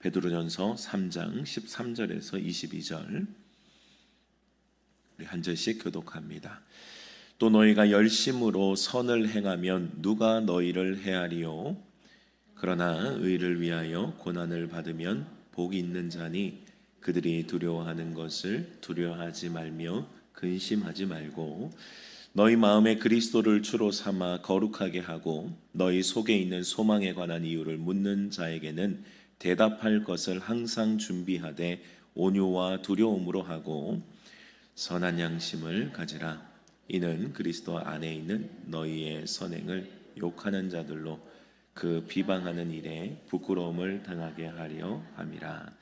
베드로전서 3장 13절에서 22절 우리 한 절씩 교독합니다. 또 너희가 열심으로 선을 행하면 누가 너희를 해하리요? 그러나 의를 위하여 고난을 받으면 복이 있는 자니 그들이 두려워하는 것을 두려워하지 말며 근심하지 말고 너희 마음에 그리스도를 주로 삼아 거룩하게 하고 너희 속에 있는 소망에 관한 이유를 묻는 자에게는 대답할 것을 항상 준비하되 온유와 두려움으로 하고 선한 양심을 가지라. 이는 그리스도 안에 있는 너희의 선행을 욕하는 자들로 그 비방하는 일에 부끄러움을 당하게 하려 함이라.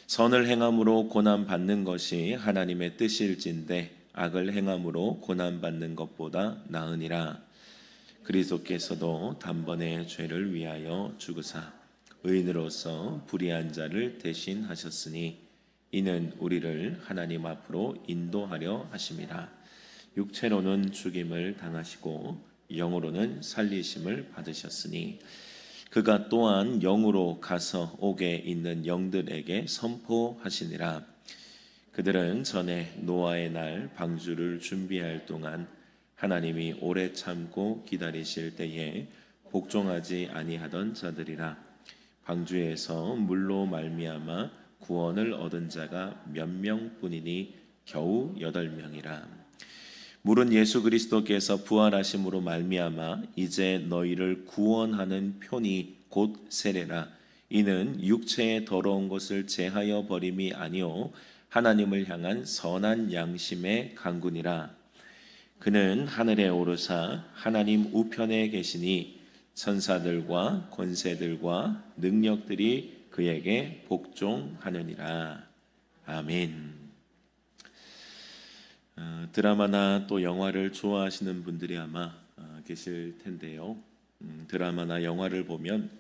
선을 행함으로 고난 받는 것이 하나님의 뜻일진데 악을 행함으로 고난 받는 것보다 나으니라. 그리스도께서도 단번에 죄를 위하여 죽으사 의인으로서 불의한 자를 대신하셨으니 이는 우리를 하나님 앞으로 인도하려 하심이라. 육체로는 죽임을 당하시고 영으로는 살리심을 받으셨으니 그가 또한 영으로 가서 옥에 있는 영들에게 선포하시니라. 그들은 전에 노아의 날 방주를 준비할 동안 하나님이 오래 참고 기다리실 때에 복종하지 아니하던 자들이라. 방주에서 물로 말미암아 구원을 얻은 자가 몇 명뿐이니 겨우 8명이라. 물은 예수 그리스도께서 부활하심으로 말미암아 이제 너희를 구원하는 표니 곧 세례라. 이는 육체의 더러운 것을 제하여 버림이 아니요 하나님을 향한 선한 양심의 강군이라. 그는 하늘에 오르사 하나님 우편에 계시니 천사들과 권세들과 능력들이 그에게 복종하느니라. 아멘. 드라마나 또 영화를 좋아하시는 분들이 아마 계실 텐데요. 드라마나 영화를 보면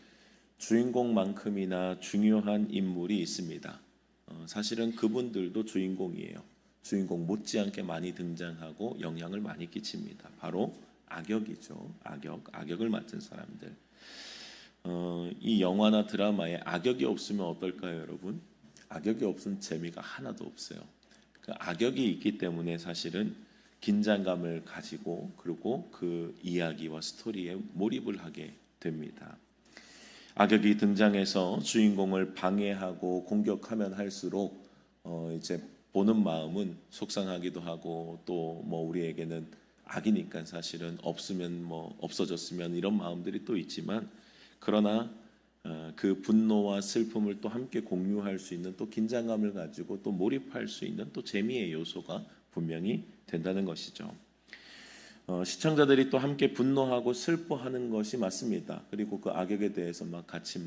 주인공만큼이나 중요한 인물이 있습니다. 사실은 그분들도 주인공이에요. 주인공 못지않게 많이 등장하고 영향을 많이 끼칩니다. 바로 악역이죠. 악역을 맡은 사람들. 이 영화나 드라마에 악역이 없으면 어떨까요, 여러분? 악역이 없으면 재미가 하나도 없어요. 그 악역이 있기 때문에 사실은 긴장감을 가지고 그리고 그 이야기와 스토리에 몰입을 하게 됩니다. 악역이 등장해서 주인공을 방해하고 공격하면 할수록 이제 보는 마음은 속상하기도 하고 또 뭐 우리에게는 악이니까 사실은 없으면 뭐 없어졌으면 이런 마음들이 또 있지만 그러나 그 분노와 슬픔을 또 함께 공유할 수 있는 또 긴장감을 가지고 또 몰입할 수 있는 또 재미의 요소가 분명히 된다는 것이죠. 시청자들이 또 함께 분노하고 슬퍼하는 것이 맞습니다. 그리고 그 악역에 대해서 막 같이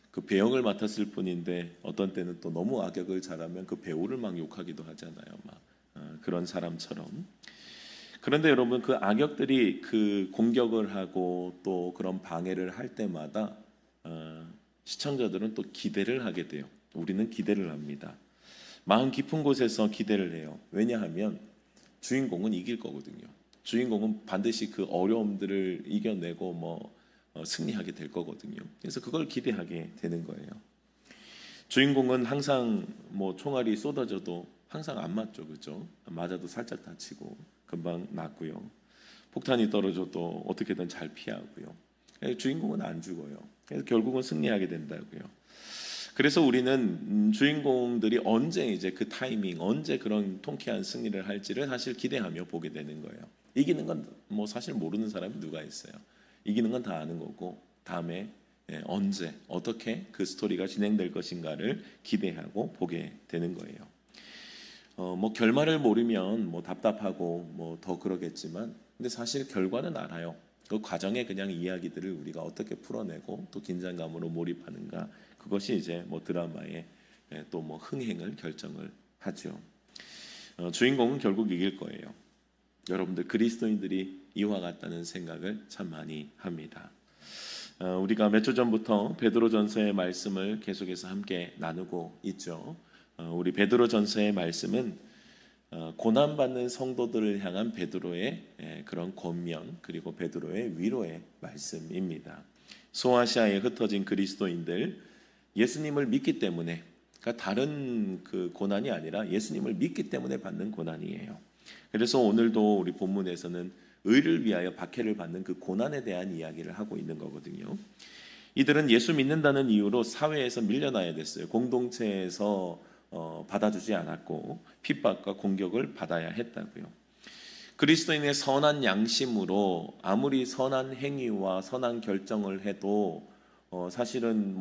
그 배역을 맡았을 뿐인데 어떤 때는 또 너무 악역을 잘하면 그 배우를 막 욕하기도 하잖아요. 그런 사람처럼. 그런데 여러분 그 악역들이 그 공격을 하고 또 그런 방해를 할 때마다 시청자들은 또 기대를 하게 돼요. 우리는 기대를 합니다. 마음 깊은 곳에서 기대를 해요. 왜냐하면 주인공은 이길 거거든요. 주인공은 반드시 그 어려움들을 이겨내고 승리하게 될 거거든요. 그래서 그걸 기대하게 되는 거예요. 주인공은 항상 총알이 쏟아져도 항상 안 맞죠, 그죠? 맞아도 살짝 다치고 금방 낫고요. 폭탄이 떨어져도 어떻게든 잘 피하고요. 주인공은 안 죽어요. 그래서 결국은 승리하게 된다고요. 그래서 우리는 주인공들이 언제 이제 그 타이밍, 언제 그런 통쾌한 승리를 할지를 사실 기대하며 보게 되는 거예요. 이기는 건 사실 모르는 사람이 누가 있어요. 이기는 건 다 아는 거고 다음에 언제 어떻게 그 스토리가 진행될 것인가를 기대하고 보게 되는 거예요. 결말을 모르면 답답하고 더 그러겠지만 근데 사실 결과는 알아요. 그 과정의 그냥 이야기들을 우리가 어떻게 풀어내고 또 긴장감으로 몰입하는가 그것이 이제 드라마의 또 흥행을 결정을 하죠. 주인공은 결국 이길 거예요. 여러분들 그리스도인들이 이와 같다는 생각을 참 많이 합니다. 우리가 몇 주 전부터 베드로전서의 말씀을 계속해서 함께 나누고 있죠. 우리 베드로전서의 말씀은 고난받는 성도들을 향한 베드로의 그런 권면 그리고 베드로의 위로의 말씀입니다. 소아시아에 흩어진 그리스도인들 예수님을 믿기 때문에, 그러니까 다른 그 고난이 아니라 예수님을 믿기 때문에 받는 고난이에요. 그래서 오늘도 우리 본문에서는 의를 위하여 박해를 받는 그 고난에 대한 이야기를 하고 있는 거거든요. 이들은 예수 믿는다는 이유로 사회에서 밀려나야 됐어요. 공동체에서 받아주지 않았고 핍박과 공격을 받아야 했다고요. 그리스도인의 선한 양심으로 아무리 선한 행위와 선한 결정을 해도 사실은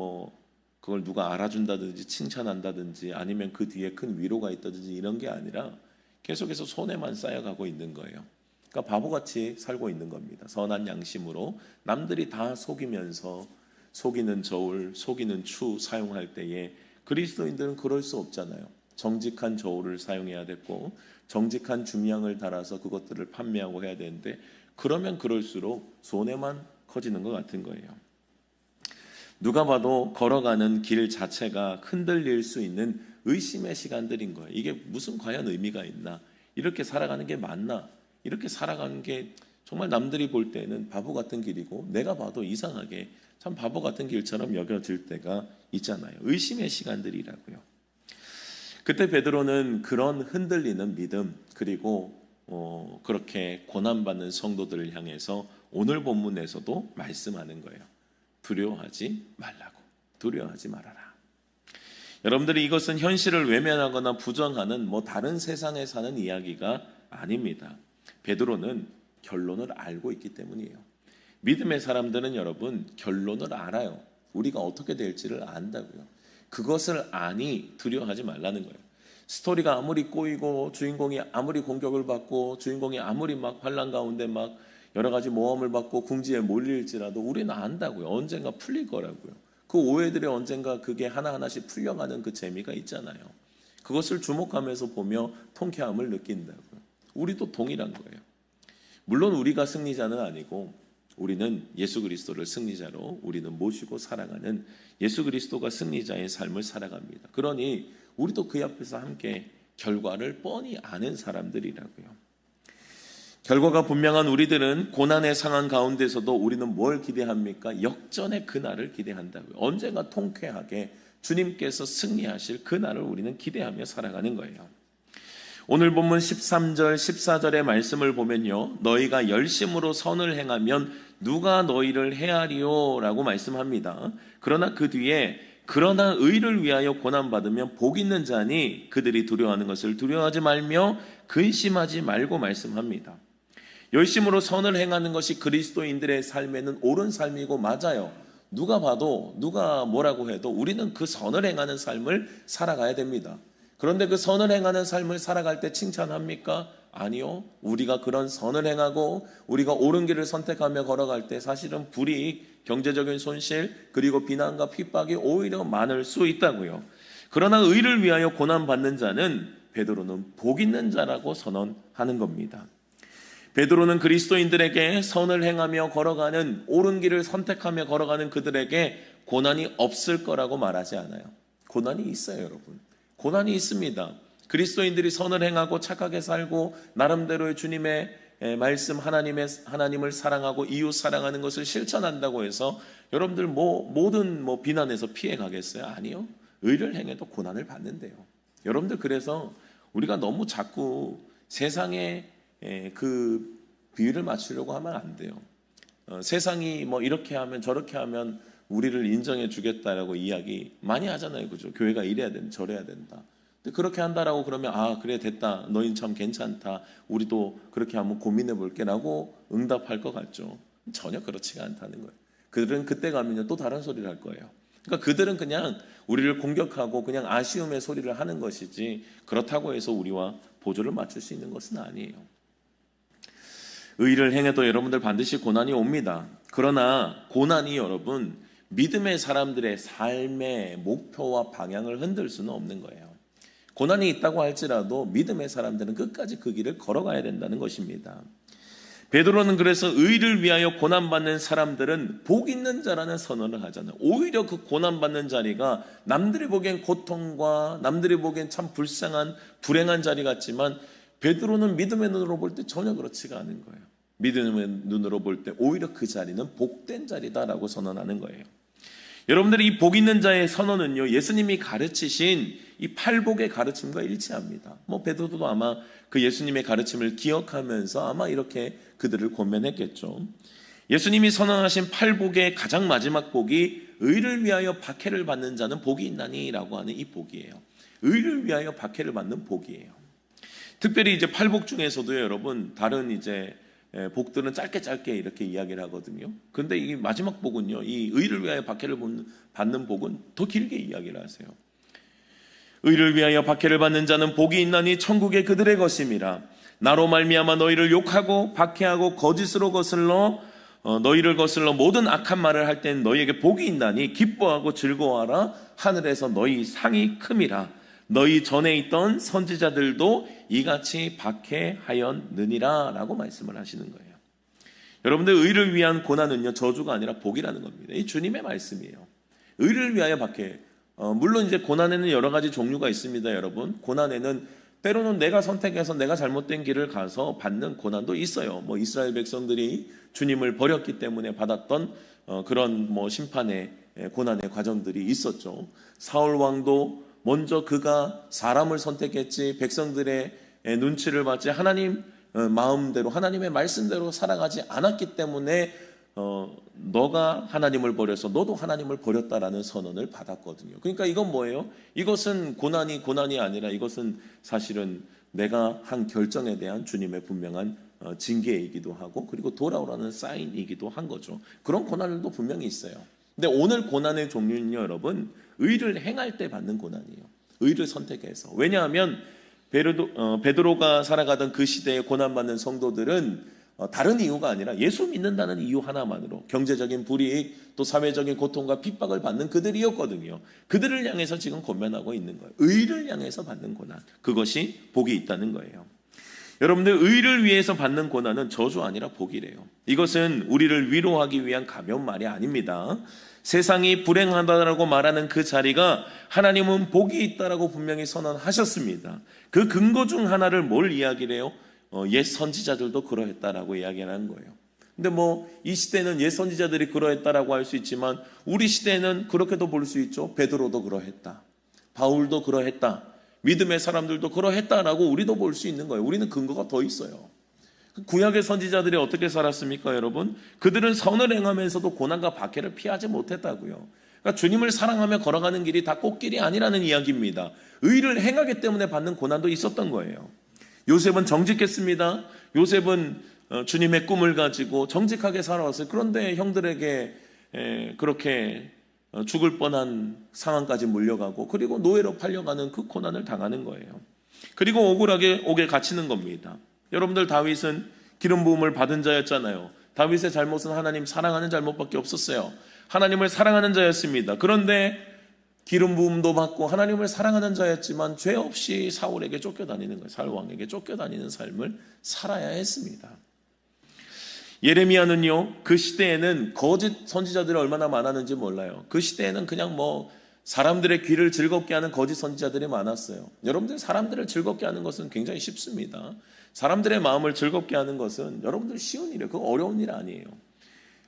그걸 누가 알아준다든지 칭찬한다든지 아니면 그 뒤에 큰 위로가 있다든지 이런 게 아니라 계속해서 손해만 쌓여가고 있는 거예요. 그러니까 바보같이 살고 있는 겁니다. 선한 양심으로 남들이 다 속이면서 속이는 저울, 속이는 추 사용할 때에 그리스도인들은 그럴 수 없잖아요. 정직한 저울을 사용해야 됐고 정직한 중량을 달아서 그것들을 판매하고 해야 되는데 그러면 그럴수록 손해만 커지는 것 같은 거예요. 누가 봐도 걸어가는 길 자체가 흔들릴 수 있는 의심의 시간들인 거예요. 이게 무슨 과연 의미가 있나? 이렇게 살아가는 게 맞나? 이렇게 살아가는 게 정말 남들이 볼 때는 바보 같은 길이고 내가 봐도 이상하게 참 바보 같은 길처럼 여겨질 때가 있잖아요. 의심의 시간들이라고요. 그때 베드로는 그런 흔들리는 믿음 그리고 그렇게 고난받는 성도들을 향해서 오늘 본문에서도 말씀하는 거예요. 두려워하지 말라고. 두려워하지 말아라. 여러분들이 이것은 현실을 외면하거나 부정하는 다른 세상에 사는 이야기가 아닙니다. 베드로는 결론을 알고 있기 때문이에요. 믿음의 사람들은 여러분 결론을 알아요. 우리가 어떻게 될지를 안다고요. 그것을 아니 두려워하지 말라는 거예요. 스토리가 아무리 꼬이고 주인공이 아무리 공격을 받고 주인공이 아무리 막 환난 가운데 막 여러 가지 모험을 받고 궁지에 몰릴지라도 우리는 안다고요. 언젠가 풀릴 거라고요. 그 오해들이 언젠가 그게 하나하나씩 풀려가는 그 재미가 있잖아요. 그것을 주목하면서 보며 통쾌함을 느낀다고요. 우리도 동일한 거예요. 물론 우리가 승리자는 아니고 우리는 예수 그리스도를 승리자로 우리는 모시고 살아가는 예수 그리스도가 승리자의 삶을 살아갑니다. 그러니 우리도 그 앞에서 함께 결과를 뻔히 아는 사람들이라고요. 결과가 분명한 우리들은 고난의 상황 가운데서도 우리는 뭘 기대합니까? 역전의 그날을 기대한다고요. 언젠가 통쾌하게 주님께서 승리하실 그날을 우리는 기대하며 살아가는 거예요. 오늘 본문 13절 14절의 말씀을 보면요, 너희가 열심으로 선을 행하면 누가 너희를 해하리요 라고 말씀합니다. 그러나 그 뒤에 그러나 의를 위하여 고난받으면 복 있는 자니 그들이 두려워하는 것을 두려워하지 말며 근심하지 말고 말씀합니다. 열심으로 선을 행하는 것이 그리스도인들의 삶에는 옳은 삶이고 맞아요. 누가 봐도 누가 뭐라고 해도 우리는 그 선을 행하는 삶을 살아가야 됩니다. 그런데 그 선을 행하는 삶을 살아갈 때 칭찬합니까? 아니요. 우리가 그런 선을 행하고 우리가 옳은 길을 선택하며 걸어갈 때 사실은 불이익, 경제적인 손실, 그리고 비난과 핍박이 오히려 많을 수 있다고요. 그러나 의를 위하여 고난받는 자는 베드로는 복 있는 자라고 선언하는 겁니다. 베드로는 그리스도인들에게 선을 행하며 걸어가는 옳은 길을 선택하며 걸어가는 그들에게 고난이 없을 거라고 말하지 않아요. 고난이 있어요, 여러분. 고난이 있습니다. 그리스도인들이 선을 행하고 착하게 살고 나름대로의 주님의 말씀 하나님을 사랑하고 이웃 사랑하는 것을 실천한다고 해서 여러분들 모든 비난에서 피해 가겠어요? 아니요. 의를 행해도 고난을 받는데요. 여러분들 그래서 우리가 너무 자꾸 세상에 그 비율을 맞추려고 하면 안 돼요. 세상이 이렇게 하면 저렇게 하면 우리를 인정해 주겠다라고 이야기 많이 하잖아요. 그죠? 교회가 이래야 된다, 저래야 된다. 근데 그렇게 한다라고 그러면 그래 됐다. 너희는 참 괜찮다. 우리도 그렇게 한번 고민해 볼게라고 응답할 것 같죠. 전혀 그렇지가 않다는 거예요. 그들은 그때 가면요 또 다른 소리를 할 거예요. 그러니까 그들은 그냥 우리를 공격하고 그냥 아쉬움의 소리를 하는 것이지 그렇다고 해서 우리와 보조를 맞출 수 있는 것은 아니에요. 의를 행해도 여러분들 반드시 고난이 옵니다. 그러나 고난이 여러분 믿음의 사람들의 삶의 목표와 방향을 흔들 수는 없는 거예요. 고난이 있다고 할지라도 믿음의 사람들은 끝까지 그 길을 걸어가야 된다는 것입니다. 베드로는 그래서 의를 위하여 고난받는 사람들은 복 있는 자라는 선언을 하잖아요. 오히려 그 고난받는 자리가 남들이 보기엔 고통과 남들이 보기엔 참 불쌍한 불행한 자리 같지만 베드로는 믿음의 눈으로 볼 때 전혀 그렇지가 않은 거예요. 믿음의 눈으로 볼 때 오히려 그 자리는 복된 자리다라고 선언하는 거예요. 여러분들이 이 복 있는 자의 선언은요, 예수님이 가르치신 이 팔복의 가르침과 일치합니다. 베드로도 아마 그 예수님의 가르침을 기억하면서 아마 이렇게 그들을 권면했겠죠. 예수님이 선언하신 팔복의 가장 마지막 복이 의를 위하여 박해를 받는 자는 복이 있나니라고 하는 이 복이에요. 의를 위하여 박해를 받는 복이에요. 특별히 이제 팔복 중에서도 여러분 다른 이제 복들은 짧게 이렇게 이야기를 하거든요. 그런데 이 마지막 복은요, 이 의를 위하여 박해를 받는 복은 더 길게 이야기를 하세요. 의를 위하여 박해를 받는 자는 복이 있나니 천국의 그들의 것임이라. 나로 말미암아 너희를 욕하고 박해하고 거짓으로 너희를 거슬러 모든 악한 말을 할 때는 너희에게 복이 있나니 기뻐하고 즐거워하라. 하늘에서 너희 상이 큼이라. 너희 전에 있던 선지자들도 이같이 박해하였느니라 라고 말씀을 하시는 거예요. 여러분들, 의를 위한 고난은요, 저주가 아니라 복이라는 겁니다. 이 주님의 말씀이에요. 의를 위하여 박해. 물론 이제 고난에는 여러 가지 종류가 있습니다. 여러분, 고난에는 때로는 내가 선택해서 내가 잘못된 길을 가서 받는 고난도 있어요. 이스라엘 백성들이 주님을 버렸기 때문에 받았던 그런 심판의 고난의 과정들이 있었죠. 사울 왕도 먼저 그가 사람을 선택했지 백성들의 눈치를 받지 하나님 마음대로 하나님의 말씀대로 살아가지 않았기 때문에 너가 하나님을 버려서 너도 하나님을 버렸다라는 선언을 받았거든요. 그러니까 이건 뭐예요? 이것은 고난이 아니라 이것은 사실은 내가 한 결정에 대한 주님의 분명한 징계이기도 하고, 그리고 돌아오라는 사인이기도 한 거죠. 그런 고난들도 분명히 있어요. 근데 오늘 고난의 종류는요, 여러분, 의를 행할 때 받는 고난이에요. 의를 선택해서. 왜냐하면 베드로가 살아가던 그 시대에 고난받는 성도들은 다른 이유가 아니라 예수 믿는다는 이유 하나만으로 경제적인 불이익, 또 사회적인 고통과 핍박을 받는 그들이었거든요. 그들을 향해서 지금 권면하고 있는 거예요. 의를 향해서 받는 고난, 그것이 복이 있다는 거예요. 여러분들, 의를 위해서 받는 고난은 저주 아니라 복이래요. 이것은 우리를 위로하기 위한 가벼운 말이 아닙니다. 세상이 불행하다라고 말하는 그 자리가 하나님은 복이 있다라고 분명히 선언하셨습니다. 그 근거 중 하나를 뭘 이야기를 해요? 옛 선지자들도 그러했다라고 이야기하는 거예요. 근데 이 시대는 옛 선지자들이 그러했다라고 할 수 있지만 우리 시대는 그렇게도 볼 수 있죠. 베드로도 그러했다, 바울도 그러했다, 믿음의 사람들도 그러했다라고 우리도 볼 수 있는 거예요. 우리는 근거가 더 있어요. 구약의 선지자들이 어떻게 살았습니까, 여러분? 그들은 선을 행하면서도 고난과 박해를 피하지 못했다고요. 그러니까 주님을 사랑하며 걸어가는 길이 다 꽃길이 아니라는 이야기입니다. 의를 행하기 때문에 받는 고난도 있었던 거예요. 요셉은 정직했습니다. 요셉은 주님의 꿈을 가지고 정직하게 살아왔어요. 그런데 형들에게 그렇게 죽을 뻔한 상황까지 물려가고, 그리고 노예로 팔려가는 그 고난을 당하는 거예요. 그리고 억울하게 옥에 갇히는 겁니다. 여러분들, 다윗은 기름 부음을 받은 자였잖아요. 다윗의 잘못은 하나님 사랑하는 잘못밖에 없었어요. 하나님을 사랑하는 자였습니다. 그런데 기름 부음도 받고 하나님을 사랑하는 자였지만 죄 없이 사울에게 쫓겨다니는 거예요. 사울 왕에게 쫓겨다니는 삶을 살아야 했습니다. 예레미야는요, 그 시대에는 거짓 선지자들이 얼마나 많았는지 몰라요. 그 시대에는 그냥 사람들의 귀를 즐겁게 하는 거짓 선지자들이 많았어요. 여러분들, 사람들을 즐겁게 하는 것은 굉장히 쉽습니다. 사람들의 마음을 즐겁게 하는 것은 여러분들 쉬운 일이에요. 그거 어려운 일 아니에요.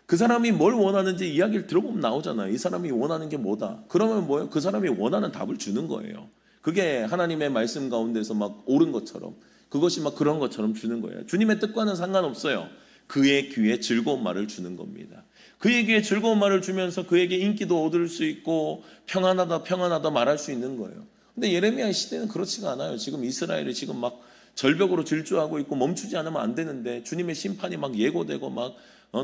그 사람이 뭘 원하는지 이야기를 들어보면 나오잖아요. 이 사람이 원하는 게 뭐다. 그러면 뭐예요? 그 사람이 원하는 답을 주는 거예요. 그게 하나님의 말씀 가운데서 옳은 것처럼, 그것이 그런 것처럼 주는 거예요. 주님의 뜻과는 상관없어요. 그의 귀에 즐거운 말을 주는 겁니다. 그의 귀에 즐거운 말을 주면서 그에게 인기도 얻을 수 있고 평안하다 말할 수 있는 거예요. 근데 예레미야 시대는 그렇지가 않아요. 지금 이스라엘이 지금 절벽으로 질주하고 있고 멈추지 않으면 안 되는데 주님의 심판이 예고되고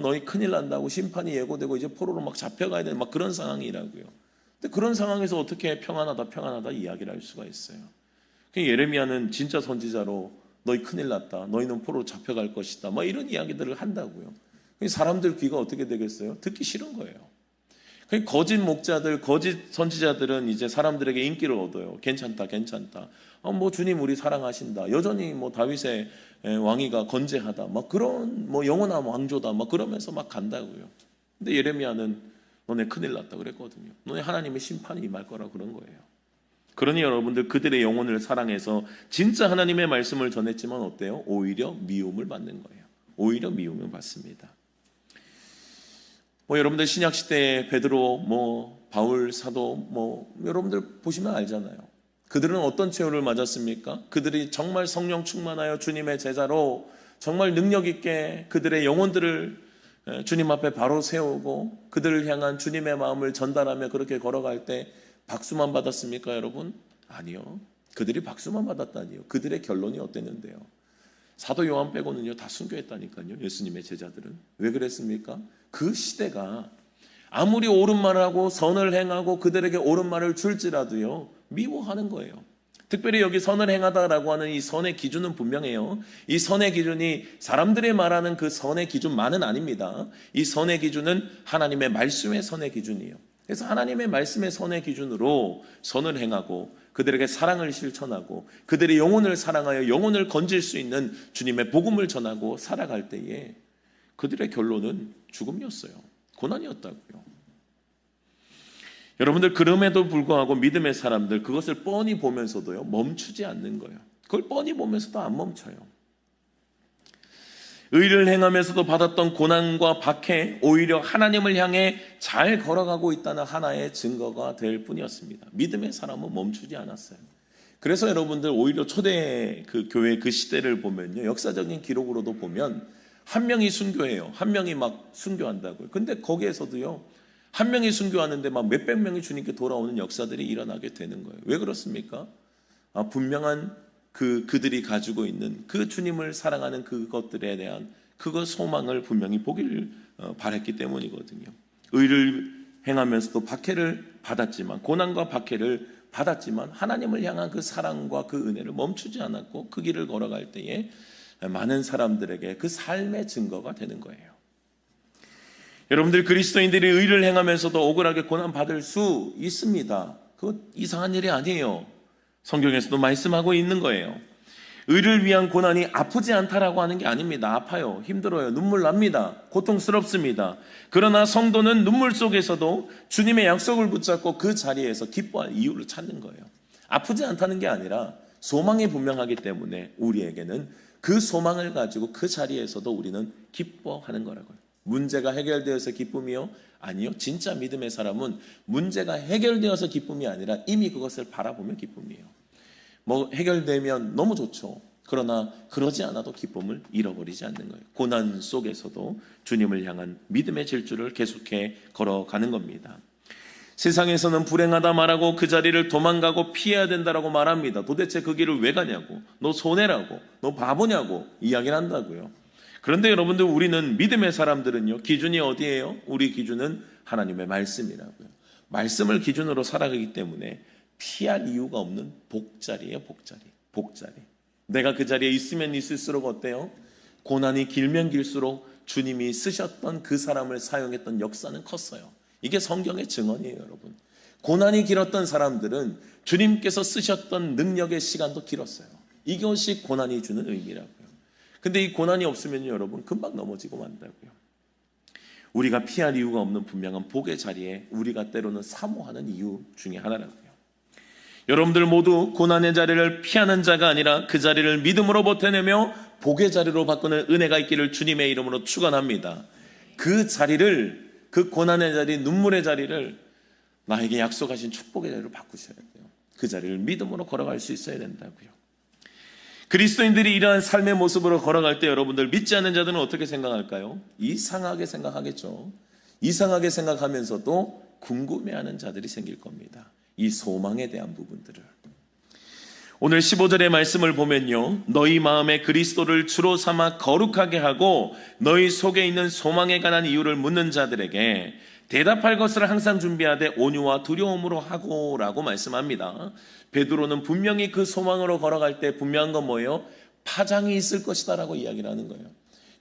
너희 큰일 난다고 심판이 예고되고 이제 포로로 잡혀가야 되는 그런 상황이라고요. 근데 그런 상황에서 어떻게 평안하다 이야기를 할 수가 있어요. 예레미야는 진짜 선지자로 너희 큰일 났다, 너희는 포로로 잡혀갈 것이다, 이런 이야기들을 한다고요. 사람들 귀가 어떻게 되겠어요? 듣기 싫은 거예요. 거짓 목자들, 거짓 선지자들은 이제 사람들에게 인기를 얻어요. 괜찮다. 주님 우리 사랑하신다. 여전히 다윗의 왕위가 건재하다. 그런 영원한 왕조다. 그러면서 간다고요. 근데 예레미야는 너네 큰일 났다 그랬거든요. 너네 하나님의 심판이 임할 거라 그런 거예요. 그러니 여러분들, 그들의 영혼을 사랑해서 진짜 하나님의 말씀을 전했지만 어때요? 오히려 미움을 받는 거예요. 오히려 미움을 받습니다. 여러분들 신약 시대에 베드로, 바울 사도, 여러분들 보시면 알잖아요. 그들은 어떤 최후를 맞았습니까? 그들이 정말 성령 충만하여 주님의 제자로 정말 능력 있게 그들의 영혼들을 주님 앞에 바로 세우고 그들을 향한 주님의 마음을 전달하며 그렇게 걸어갈 때 박수만 받았습니까, 여러분? 아니요. 그들이 박수만 받았다니요. 그들의 결론이 어땠는데요? 사도 요한 빼고는요 다 순교했다니까요. 예수님의 제자들은. 왜 그랬습니까? 그 시대가 아무리 옳은 말을 하고 선을 행하고 그들에게 옳은 말을 줄지라도요 미워하는 거예요. 특별히 여기 선을 행하다라고 하는 이 선의 기준은 분명해요. 이 선의 기준이 사람들이 말하는 그 선의 기준만은 아닙니다. 이 선의 기준은 하나님의 말씀의 선의 기준이에요. 그래서 하나님의 말씀의 선의 기준으로 선을 행하고 그들에게 사랑을 실천하고 그들의 영혼을 사랑하여 영혼을 건질 수 있는 주님의 복음을 전하고 살아갈 때에 그들의 결론은 죽음이었어요. 고난이었다고요. 여러분들 그럼에도 불구하고 믿음의 사람들 그것을 뻔히 보면서도요 멈추지 않는 거예요. 그걸 뻔히 보면서도 안 멈춰요. 의를 행하면서도 받았던 고난과 박해 오히려 하나님을 향해 잘 걸어가고 있다는 하나의 증거가 될 뿐이었습니다. 믿음의 사람은 멈추지 않았어요. 그래서 여러분들 오히려 초대 그 교회 그 시대를 보면요 역사적인 기록으로도 보면 한 명이 순교해요. 한 명이 막 순교한다고요. 근데 거기에서도요 한 명이 순교하는데 막 몇백 명이 주님께 돌아오는 역사들이 일어나게 되는 거예요. 왜 그렇습니까? 분명한 그들이 가지고 있는 그 주님을 사랑하는 그것들에 대한 그거 소망을 분명히 보기를 바랬기 때문이거든요. 의를 행하면서도 박해를 받았지만 고난과 박해를 받았지만 하나님을 향한 그 사랑과 그 은혜를 멈추지 않았고 그 길을 걸어갈 때에 많은 사람들에게 그 삶의 증거가 되는 거예요. 여러분들 그리스도인들이 의를 행하면서도 억울하게 고난받을 수 있습니다. 그거 이상한 일이 아니에요. 성경에서도 말씀하고 있는 거예요. 의를 위한 고난이 아프지 않다라고 하는 게 아닙니다. 아파요. 힘들어요. 눈물 납니다. 고통스럽습니다. 그러나 성도는 눈물 속에서도 주님의 약속을 붙잡고 그 자리에서 기뻐할 이유를 찾는 거예요. 아프지 않다는 게 아니라 소망이 분명하기 때문에 우리에게는 그 소망을 가지고 그 자리에서도 우리는 기뻐하는 거라고요. 문제가 해결되어서 기쁨이요? 아니요. 진짜 믿음의 사람은 문제가 해결되어서 기쁨이 아니라 이미 그것을 바라보면 기쁨이에요. 해결되면 너무 좋죠. 그러나 그러지 않아도 기쁨을 잃어버리지 않는 거예요. 고난 속에서도 주님을 향한 믿음의 질주를 계속해 걸어가는 겁니다. 세상에서는 불행하다 말하고 그 자리를 도망가고 피해야 된다라고 말합니다. 도대체 그 길을 왜 가냐고, 너 손해라고, 너 바보냐고 이야기를 한다고요. 그런데 여러분들 우리는 믿음의 사람들은요 기준이 어디예요? 우리 기준은 하나님의 말씀이라고요. 말씀을 기준으로 살아가기 때문에 피할 이유가 없는 복자리예요. 복자리. 내가 그 자리에 있으면 있을수록 어때요? 고난이 길면 길수록 주님이 쓰셨던 그 사람을 사용했던 역사는 컸어요. 이게 성경의 증언이에요, 여러분. 고난이 길었던 사람들은 주님께서 쓰셨던 능력의 시간도 길었어요. 이것이 고난이 주는 의미라고요. 근데 이 고난이 없으면 여러분 금방 넘어지고 만다고요. 우리가 피할 이유가 없는 분명한 복의 자리에 우리가 때로는 사모하는 이유 중에 하나라고요. 여러분들 모두 고난의 자리를 피하는 자가 아니라 그 자리를 믿음으로 버텨내며 복의 자리로 바꾸는 은혜가 있기를 주님의 이름으로 축원합니다. 그 자리를, 그 고난의 자리, 눈물의 자리를 나에게 약속하신 축복의 자리로 바꾸셔야 돼요. 그 자리를 믿음으로 걸어갈 수 있어야 된다고요. 그리스도인들이 이러한 삶의 모습으로 걸어갈 때 여러분들 믿지 않는 자들은 어떻게 생각할까요? 이상하게 생각하겠죠. 이상하게 생각하면서도 궁금해하는 자들이 생길 겁니다. 이 소망에 대한 부분들을. 오늘 15절의 말씀을 보면요, 너희 마음에 그리스도를 주로 삼아 거룩하게 하고 너희 속에 있는 소망에 관한 이유를 묻는 자들에게 대답할 것을 항상 준비하되 온유와 두려움으로 하고라고 말씀합니다. 베드로는 분명히 그 소망으로 걸어갈 때 분명한 건 뭐예요? 파장이 있을 것이다 라고 이야기를 하는 거예요.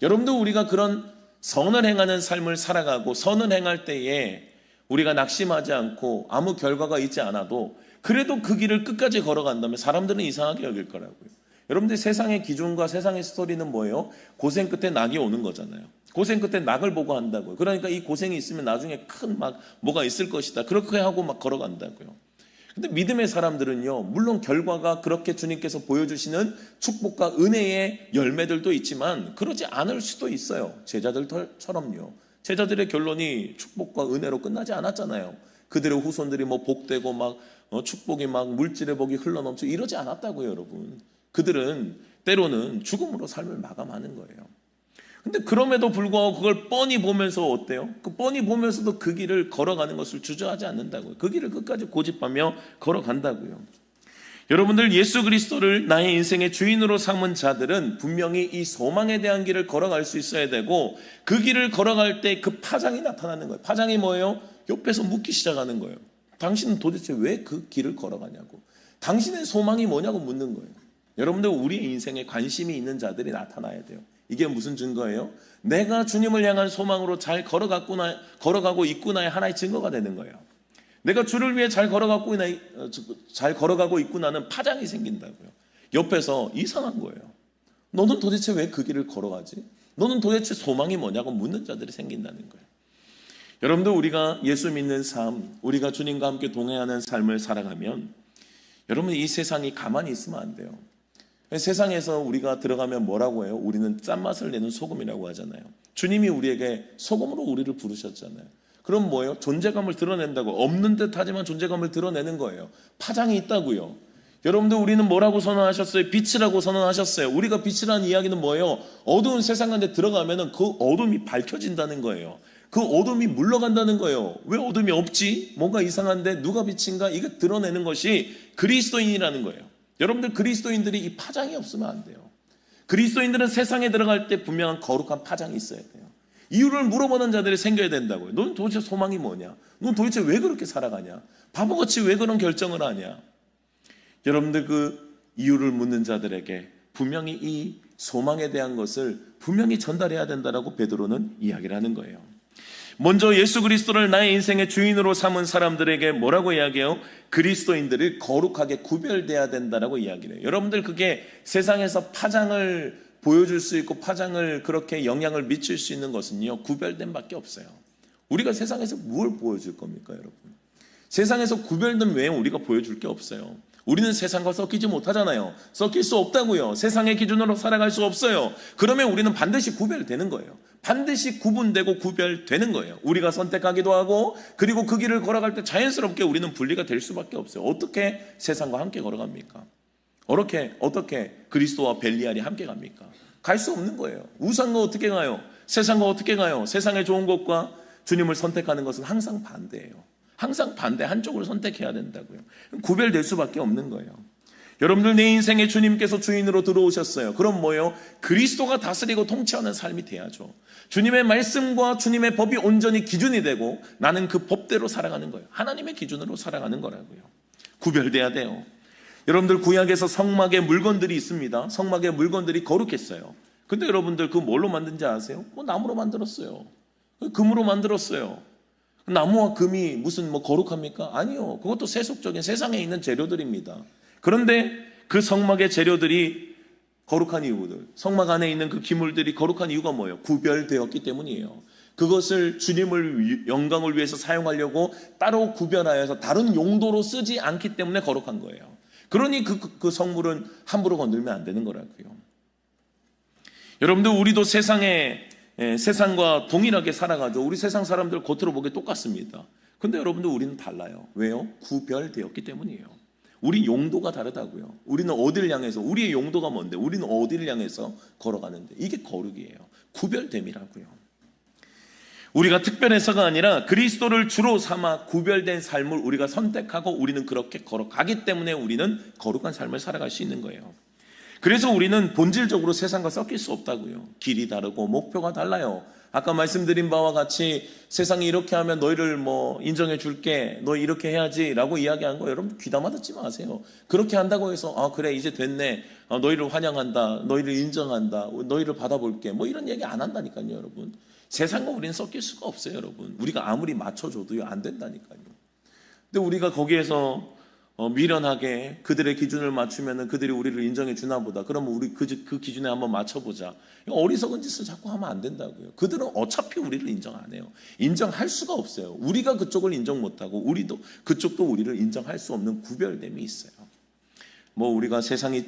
여러분도 우리가 그런 선을 행하는 삶을 살아가고 선을 행할 때에 우리가 낙심하지 않고 아무 결과가 있지 않아도 그래도 그 길을 끝까지 걸어간다면 사람들은 이상하게 여길 거라고요. 여러분들 세상의 기준과 세상의 스토리는 뭐예요? 고생 끝에 낙이 오는 거잖아요. 고생 끝에 낙을 보고 한다고요. 그러니까 이 고생이 있으면 나중에 큰 뭐가 있을 것이다. 그렇게 하고 막 걸어간다고요. 근데 믿음의 사람들은요, 물론 결과가 그렇게 주님께서 보여주시는 축복과 은혜의 열매들도 있지만 그러지 않을 수도 있어요. 제자들처럼요. 제자들의 결론이 축복과 은혜로 끝나지 않았잖아요. 그들의 후손들이 뭐 복되고 막 축복이 막 물질의 복이 흘러넘쳐 이러지 않았다고요, 여러분. 그들은 때로는 죽음으로 삶을 마감하는 거예요. 근데 그럼에도 불구하고 그걸 뻔히 보면서 어때요? 그 뻔히 보면서도 그 길을 걸어가는 것을 주저하지 않는다고요. 그 길을 끝까지 고집하며 걸어간다고요. 여러분들, 예수 그리스도를 나의 인생의 주인으로 삼은 자들은 분명히 이 소망에 대한 길을 걸어갈 수 있어야 되고, 그 길을 걸어갈 때 그 파장이 나타나는 거예요. 파장이 뭐예요? 옆에서 묻기 시작하는 거예요. 당신은 도대체 왜 그 길을 걸어가냐고, 당신의 소망이 뭐냐고 묻는 거예요. 여러분들, 우리의 인생에 관심이 있는 자들이 나타나야 돼요. 이게 무슨 증거예요? 내가 주님을 향한 소망으로 잘 걸어가고 있구나의 하나의 증거가 되는 거예요. 내가 주를 위해 잘 걸어가고 있구나는 파장이 생긴다고요. 옆에서 이상한 거예요. 너는 도대체 왜 그 길을 걸어가지? 너는 도대체 소망이 뭐냐고 묻는 자들이 생긴다는 거예요. 여러분들, 우리가 예수 믿는 삶, 우리가 주님과 함께 동행하는 삶을 살아가면, 여러분, 이 세상이 가만히 있으면 안 돼요. 세상에서 우리가 들어가면 뭐라고 해요? 우리는 짠맛을 내는 소금이라고 하잖아요. 주님이 우리에게 소금으로 우리를 부르셨잖아요. 그럼 뭐예요? 존재감을 드러낸다고. 없는 듯 하지만 존재감을 드러내는 거예요. 파장이 있다고요. 여러분들, 우리는 뭐라고 선언하셨어요? 빛이라고 선언하셨어요. 우리가 빛이라는 이야기는 뭐예요? 어두운 세상 가운데 들어가면 그 어둠이 밝혀진다는 거예요. 그 어둠이 물러간다는 거예요. 왜 어둠이 없지? 뭔가 이상한데 누가 빛인가? 이거 드러내는 것이 그리스도인이라는 거예요. 여러분들, 그리스도인들이 이 파장이 없으면 안 돼요. 그리스도인들은 세상에 들어갈 때 분명한 거룩한 파장이 있어야 돼요. 이유를 물어보는 자들이 생겨야 된다고요. 넌 도대체 소망이 뭐냐? 넌 도대체 왜 그렇게 살아가냐? 바보같이 왜 그런 결정을 하냐? 여러분들, 그 이유를 묻는 자들에게 분명히 이 소망에 대한 것을 분명히 전달해야 된다라고 베드로는 이야기를 하는 거예요. 먼저 예수 그리스도를 나의 인생의 주인으로 삼은 사람들에게 뭐라고 이야기해요? 그리스도인들을 거룩하게 구별돼야 된다라고 이야기를 해요. 여러분들, 그게 세상에서 파장을 보여줄 수 있고 파장을 그렇게 영향을 미칠 수 있는 것은요, 구별됨 밖에 없어요. 우리가 세상에서 무엇을 보여줄 겁니까, 여러분? 세상에서 구별된 외에 우리가 보여줄 게 없어요. 우리는 세상과 섞이지 못하잖아요. 섞일 수 없다고요. 세상의 기준으로 살아갈 수 없어요. 그러면 우리는 반드시 구별되는 거예요. 반드시 구분되고 구별되는 거예요. 우리가 선택하기도 하고, 그리고 그 길을 걸어갈 때 자연스럽게 우리는 분리가 될 수밖에 없어요. 어떻게 세상과 함께 걸어갑니까? 어떻게 그리스도와 벨리알이 함께 갑니까? 갈 수 없는 거예요. 우상과 어떻게 가요? 세상과 어떻게 가요? 세상의 좋은 것과 주님을 선택하는 것은 항상 반대예요. 항상 반대 한쪽을 선택해야 된다고요. 구별될 수밖에 없는 거예요. 여러분들, 내 인생에 주님께서 주인으로 들어오셨어요. 그럼 뭐예요? 그리스도가 다스리고 통치하는 삶이 돼야죠. 주님의 말씀과 주님의 법이 온전히 기준이 되고 나는 그 법대로 살아가는 거예요. 하나님의 기준으로 살아가는 거라고요. 구별돼야 돼요. 여러분들, 구약에서 성막에 물건들이 있습니다. 성막에 물건들이 거룩했어요. 근데 여러분들, 그 뭘로 만든지 아세요? 나무로 만들었어요. 금으로 만들었어요. 나무와 금이 무슨 거룩합니까? 아니요. 그것도 세속적인 세상에 있는 재료들입니다. 그런데 그 성막의 재료들이 거룩한 이유들, 성막 안에 있는 그 기물들이 거룩한 이유가 뭐예요? 구별되었기 때문이에요. 그것을 주님을 영광을 위해서 사용하려고 따로 구별하여서 다른 용도로 쓰지 않기 때문에 거룩한 거예요. 그러니 그 성물은 함부로 건들면 안 되는 거라고요. 여러분들, 우리도 세상과 동일하게 살아가죠. 우리 세상 사람들 겉으로 보기에 똑같습니다. 근데 여러분들, 우리는 달라요. 왜요? 구별되었기 때문이에요. 우리 용도가 다르다고요. 우리는 어디를 향해서, 우리의 용도가 뭔데? 우리는 어디를 향해서 걸어가는데? 이게 거룩이에요. 구별됨이라고요. 우리가 특별해서가 아니라 그리스도를 주로 삼아 구별된 삶을 우리가 선택하고 우리는 그렇게 걸어가기 때문에 우리는 거룩한 삶을 살아갈 수 있는 거예요. 그래서 우리는 본질적으로 세상과 섞일 수 없다고요. 길이 다르고 목표가 달라요. 아까 말씀드린 바와 같이 세상이 이렇게 하면 너희를 인정해 줄게, 너 이렇게 해야지 라고 이야기한 거 여러분 귀담아 듣지 마세요. 그렇게 한다고 해서 그래 이제 됐네, 너희를 환영한다, 너희를 인정한다, 너희를 받아볼게, 이런 얘기 안 한다니까요. 여러분, 세상과 우리는 섞일 수가 없어요. 여러분, 우리가 아무리 맞춰줘도요 안 된다니까요. 근데 우리가 거기에서 미련하게 그들의 기준을 맞추면 그들이 우리를 인정해 주나 보다, 그러면 우리 그 기준에 한번 맞춰보자, 어리석은 짓을 자꾸 하면 안 된다고요. 그들은 어차피 우리를 인정 안 해요. 인정할 수가 없어요. 우리가 그쪽을 인정 못하고 그쪽도 우리를 인정할 수 없는 구별됨이 있어요. 우리가 세상이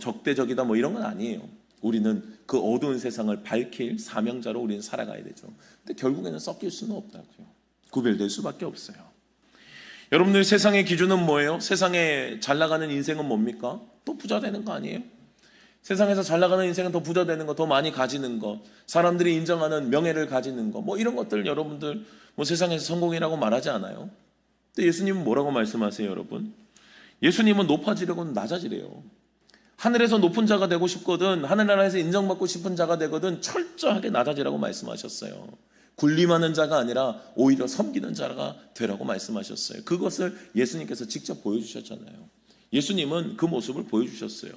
적대적이다 이런 건 아니에요. 우리는 그 어두운 세상을 밝힐 사명자로 우리는 살아가야 되죠. 근데 결국에는 섞일 수는 없다고요. 구별될 수밖에 없어요. 여러분들, 세상의 기준은 뭐예요? 세상에 잘 나가는 인생은 뭡니까? 또 부자 되는 거 아니에요? 세상에서 잘 나가는 인생은 더 부자 되는 거, 더 많이 가지는 거, 사람들이 인정하는 명예를 가지는 거, 뭐 이런 것들 여러분들 뭐 세상에서 성공이라고 말하지 않아요? 근데 예수님은 뭐라고 말씀하세요, 여러분? 예수님은 높아지려고는 낮아지래요. 하늘에서 높은 자가 되고 싶거든, 하늘나라에서 인정받고 싶은 자가 되거든 철저하게 낮아지라고 말씀하셨어요. 군림하는 자가 아니라 오히려 섬기는 자가 되라고 말씀하셨어요. 그것을 예수님께서 직접 보여주셨잖아요. 예수님은 그 모습을 보여주셨어요.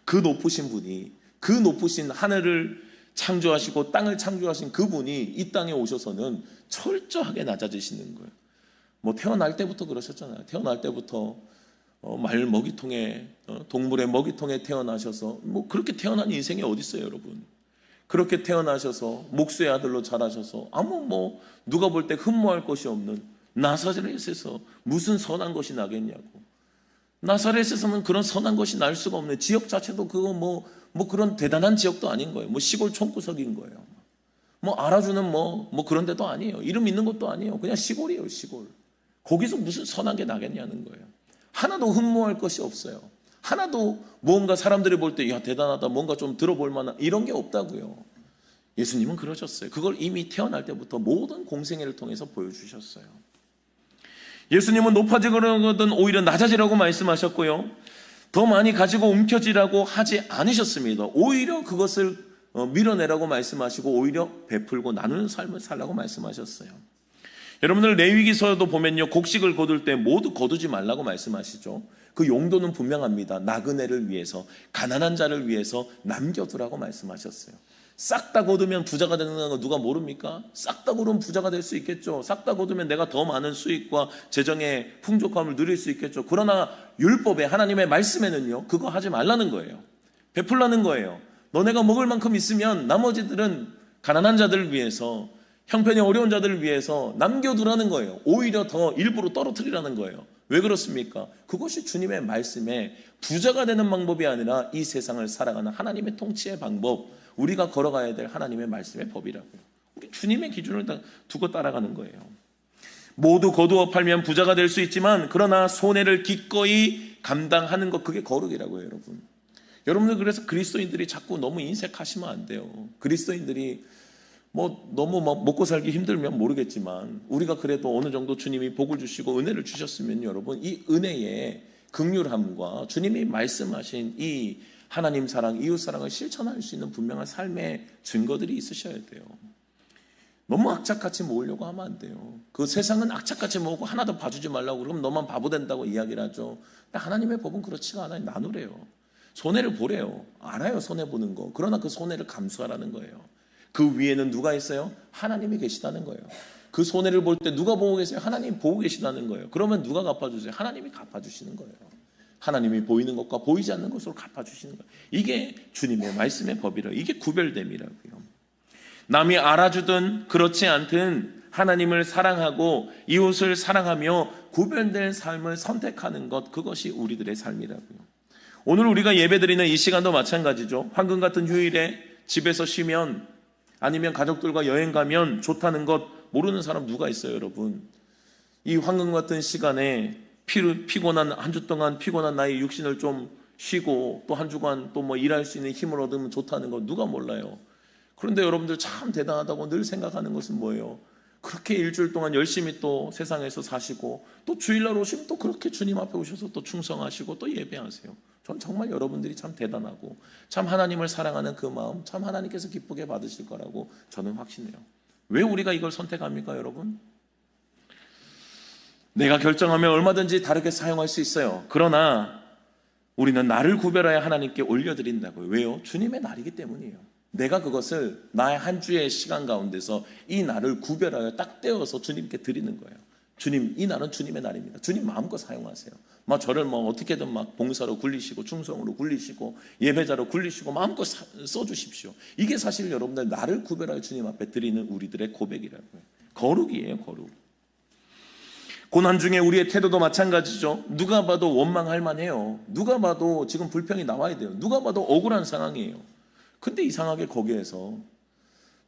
그 높으신 분이, 그 높으신 하늘을 창조하시고 땅을 창조하신 그분이 이 땅에 오셔서는 철저하게 낮아지시는 거예요. 뭐 태어날 때부터 그러셨잖아요. 태어날 때부터 말 먹이통에, 동물의 먹이통에 태어나셔서 뭐 그렇게 태어난 인생이 어디 있어요, 여러분? 그렇게 태어나셔서 목수의 아들로 자라셔서 아무 뭐 누가 볼 때 흠모할 것이 없는 나사렛에서 무슨 선한 것이 나겠냐고. 나사렛에서는 그런 선한 것이 날 수가 없네. 지역 자체도 그거 뭐 그런 대단한 지역도 아닌 거예요. 뭐 시골 촌구석인 거예요. 뭐 알아주는 뭐 그런 데도 아니에요. 이름 있는 것도 아니에요. 그냥 시골이에요, 시골. 거기서 무슨 선한 게 나겠냐는 거예요. 하나도 흠모할 것이 없어요. 하나도 뭔가 사람들이 볼 때 야 대단하다, 뭔가 좀 들어볼 만한 이런 게 없다고요. 예수님은 그러셨어요. 그걸 이미 태어날 때부터 모든 공생애를 통해서 보여주셨어요. 예수님은 높아지거든 오히려 낮아지라고 말씀하셨고요. 더 많이 가지고 움켜쥐라고 하지 않으셨습니다. 오히려 그것을 밀어내라고 말씀하시고 오히려 베풀고 나누는 삶을 살라고 말씀하셨어요. 여러분들, 레위기서도 보면요, 곡식을 거둘 때 모두 거두지 말라고 말씀하시죠. 그 용도는 분명합니다. 나그네를 위해서, 가난한 자를 위해서 남겨두라고 말씀하셨어요. 싹 다 거두면 부자가 되는 거 누가 모릅니까? 싹 다 거두면 부자가 될 수 있겠죠. 싹 다 거두면 내가 더 많은 수익과 재정의 풍족함을 누릴 수 있겠죠. 그러나 율법에, 하나님의 말씀에는요, 그거 하지 말라는 거예요. 베풀라는 거예요. 너네가 먹을 만큼 있으면 나머지들은 가난한 자들을 위해서, 형편이 어려운 자들을 위해서 남겨두라는 거예요. 오히려 더 일부러 떨어뜨리라는 거예요. 왜 그렇습니까? 그것이 주님의 말씀에 부자가 되는 방법이 아니라 이 세상을 살아가는 하나님의 통치의 방법, 우리가 걸어가야 될 하나님의 말씀의 법이라고요. 우리 주님의 기준을 두고 따라가는 거예요. 모두 거두어 팔면 부자가 될 수 있지만 그러나 손해를 기꺼이 감당하는 것, 그게 거룩이라고요, 여러분. 여러분들, 그래서 그리스도인들이 자꾸 너무 인색하시면 안 돼요. 그리스도인들이 너무 먹고 살기 힘들면 모르겠지만 우리가 그래도 어느 정도 주님이 복을 주시고 은혜를 주셨으면 여러분, 이 은혜의 긍휼함과 주님이 말씀하신 이 하나님 사랑, 이웃 사랑을 실천할 수 있는 분명한 삶의 증거들이 있으셔야 돼요. 너무 악착같이 모으려고 하면 안 돼요. 그 세상은 악착같이 모으고 하나도 봐주지 말라고 그러면 너만 바보 된다고 이야기를 하죠. 근데 하나님의 법은 그렇지가 않아요. 나누래요. 손해를 보래요. 알아요, 손해보는 거. 그러나 그 손해를 감수하라는 거예요. 그 위에는 누가 있어요? 하나님이 계시다는 거예요. 그 손해를 볼 때 누가 보고 계세요? 하나님이 보고 계시다는 거예요. 그러면 누가 갚아주세요? 하나님이 갚아주시는 거예요. 하나님이 보이는 것과 보이지 않는 것으로 갚아주시는 거예요. 이게 주님의 말씀의 법이라. 이게 구별됨이라고요. 남이 알아주든 그렇지 않든 하나님을 사랑하고 이웃을 사랑하며 구별된 삶을 선택하는 것, 그것이 우리들의 삶이라고요. 오늘 우리가 예배드리는 이 시간도 마찬가지죠. 황금 같은 휴일에 집에서 쉬면, 아니면 가족들과 여행 가면 좋다는 것 모르는 사람 누가 있어요, 여러분? 이 황금 같은 시간에 피곤한 한 주 동안 피곤한 나의 육신을 좀 쉬고 또 한 주간 또 일할 수 있는 힘을 얻으면 좋다는 거 누가 몰라요? 그런데 여러분들 참 대단하다고 늘 생각하는 것은 뭐예요? 그렇게 일주일 동안 열심히 또 세상에서 사시고 또 주일날 오시면 또 그렇게 주님 앞에 오셔서 또 충성하시고 또 예배하세요. 전 정말 여러분들이 참 대단하고 참 하나님을 사랑하는 그 마음, 참 하나님께서 기쁘게 받으실 거라고 저는 확신해요. 왜 우리가 이걸 선택합니까, 여러분? 내가 결정하면 얼마든지 다르게 사용할 수 있어요. 그러나 우리는 나를 구별하여 하나님께 올려드린다고요. 왜요? 주님의 날이기 때문이에요. 내가 그것을 나의 한 주의 시간 가운데서 이 날을 구별하여 딱 떼어서 주님께 드리는 거예요. 주님, 이 날은 주님의 날입니다. 주님 마음껏 사용하세요. 저를 어떻게든 봉사로 굴리시고 충성으로 굴리시고 예배자로 굴리시고 마음껏 써주십시오. 이게 사실 여러분들 나를 구별하여 주님 앞에 드리는 우리들의 고백이라고요. 거룩이에요, 거룩. 고난 중에 우리의 태도도 마찬가지죠. 누가 봐도 원망할 만해요. 누가 봐도 지금 불평이 나와야 돼요. 누가 봐도 억울한 상황이에요. 근데 이상하게 거기에서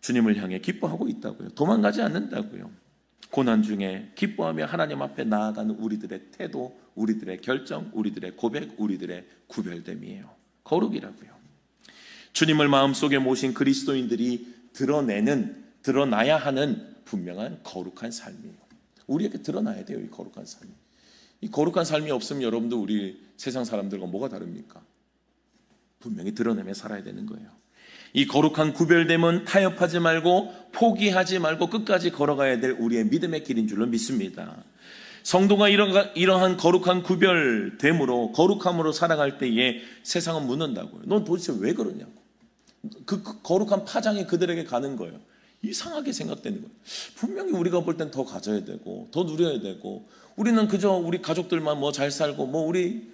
주님을 향해 기뻐하고 있다고요. 도망가지 않는다고요. 고난 중에 기뻐하며 하나님 앞에 나아가는 우리들의 태도, 우리들의 결정, 우리들의 고백, 우리들의 구별됨이에요. 거룩이라고요. 주님을 마음속에 모신 그리스도인들이 드러나야 하는 분명한 거룩한 삶이에요. 우리에게 드러나야 돼요, 이 거룩한 삶이. 이 거룩한 삶이 없으면 여러분들 우리 세상 사람들과 뭐가 다릅니까? 분명히 드러내며 살아야 되는 거예요. 이 거룩한 구별됨은 타협하지 말고 포기하지 말고 끝까지 걸어가야 될 우리의 믿음의 길인 줄로 믿습니다. 성도가 이러한 거룩한 구별됨으로 거룩함으로 살아갈 때에 세상은 묻는다고요. 넌 도대체 왜 그러냐고. 그 거룩한 파장이 그들에게 가는 거예요. 이상하게 생각되는 거예요. 분명히 우리가 볼 땐 더 가져야 되고 더 누려야 되고 우리는 그저 우리 가족들만 뭐 잘 살고 뭐 우리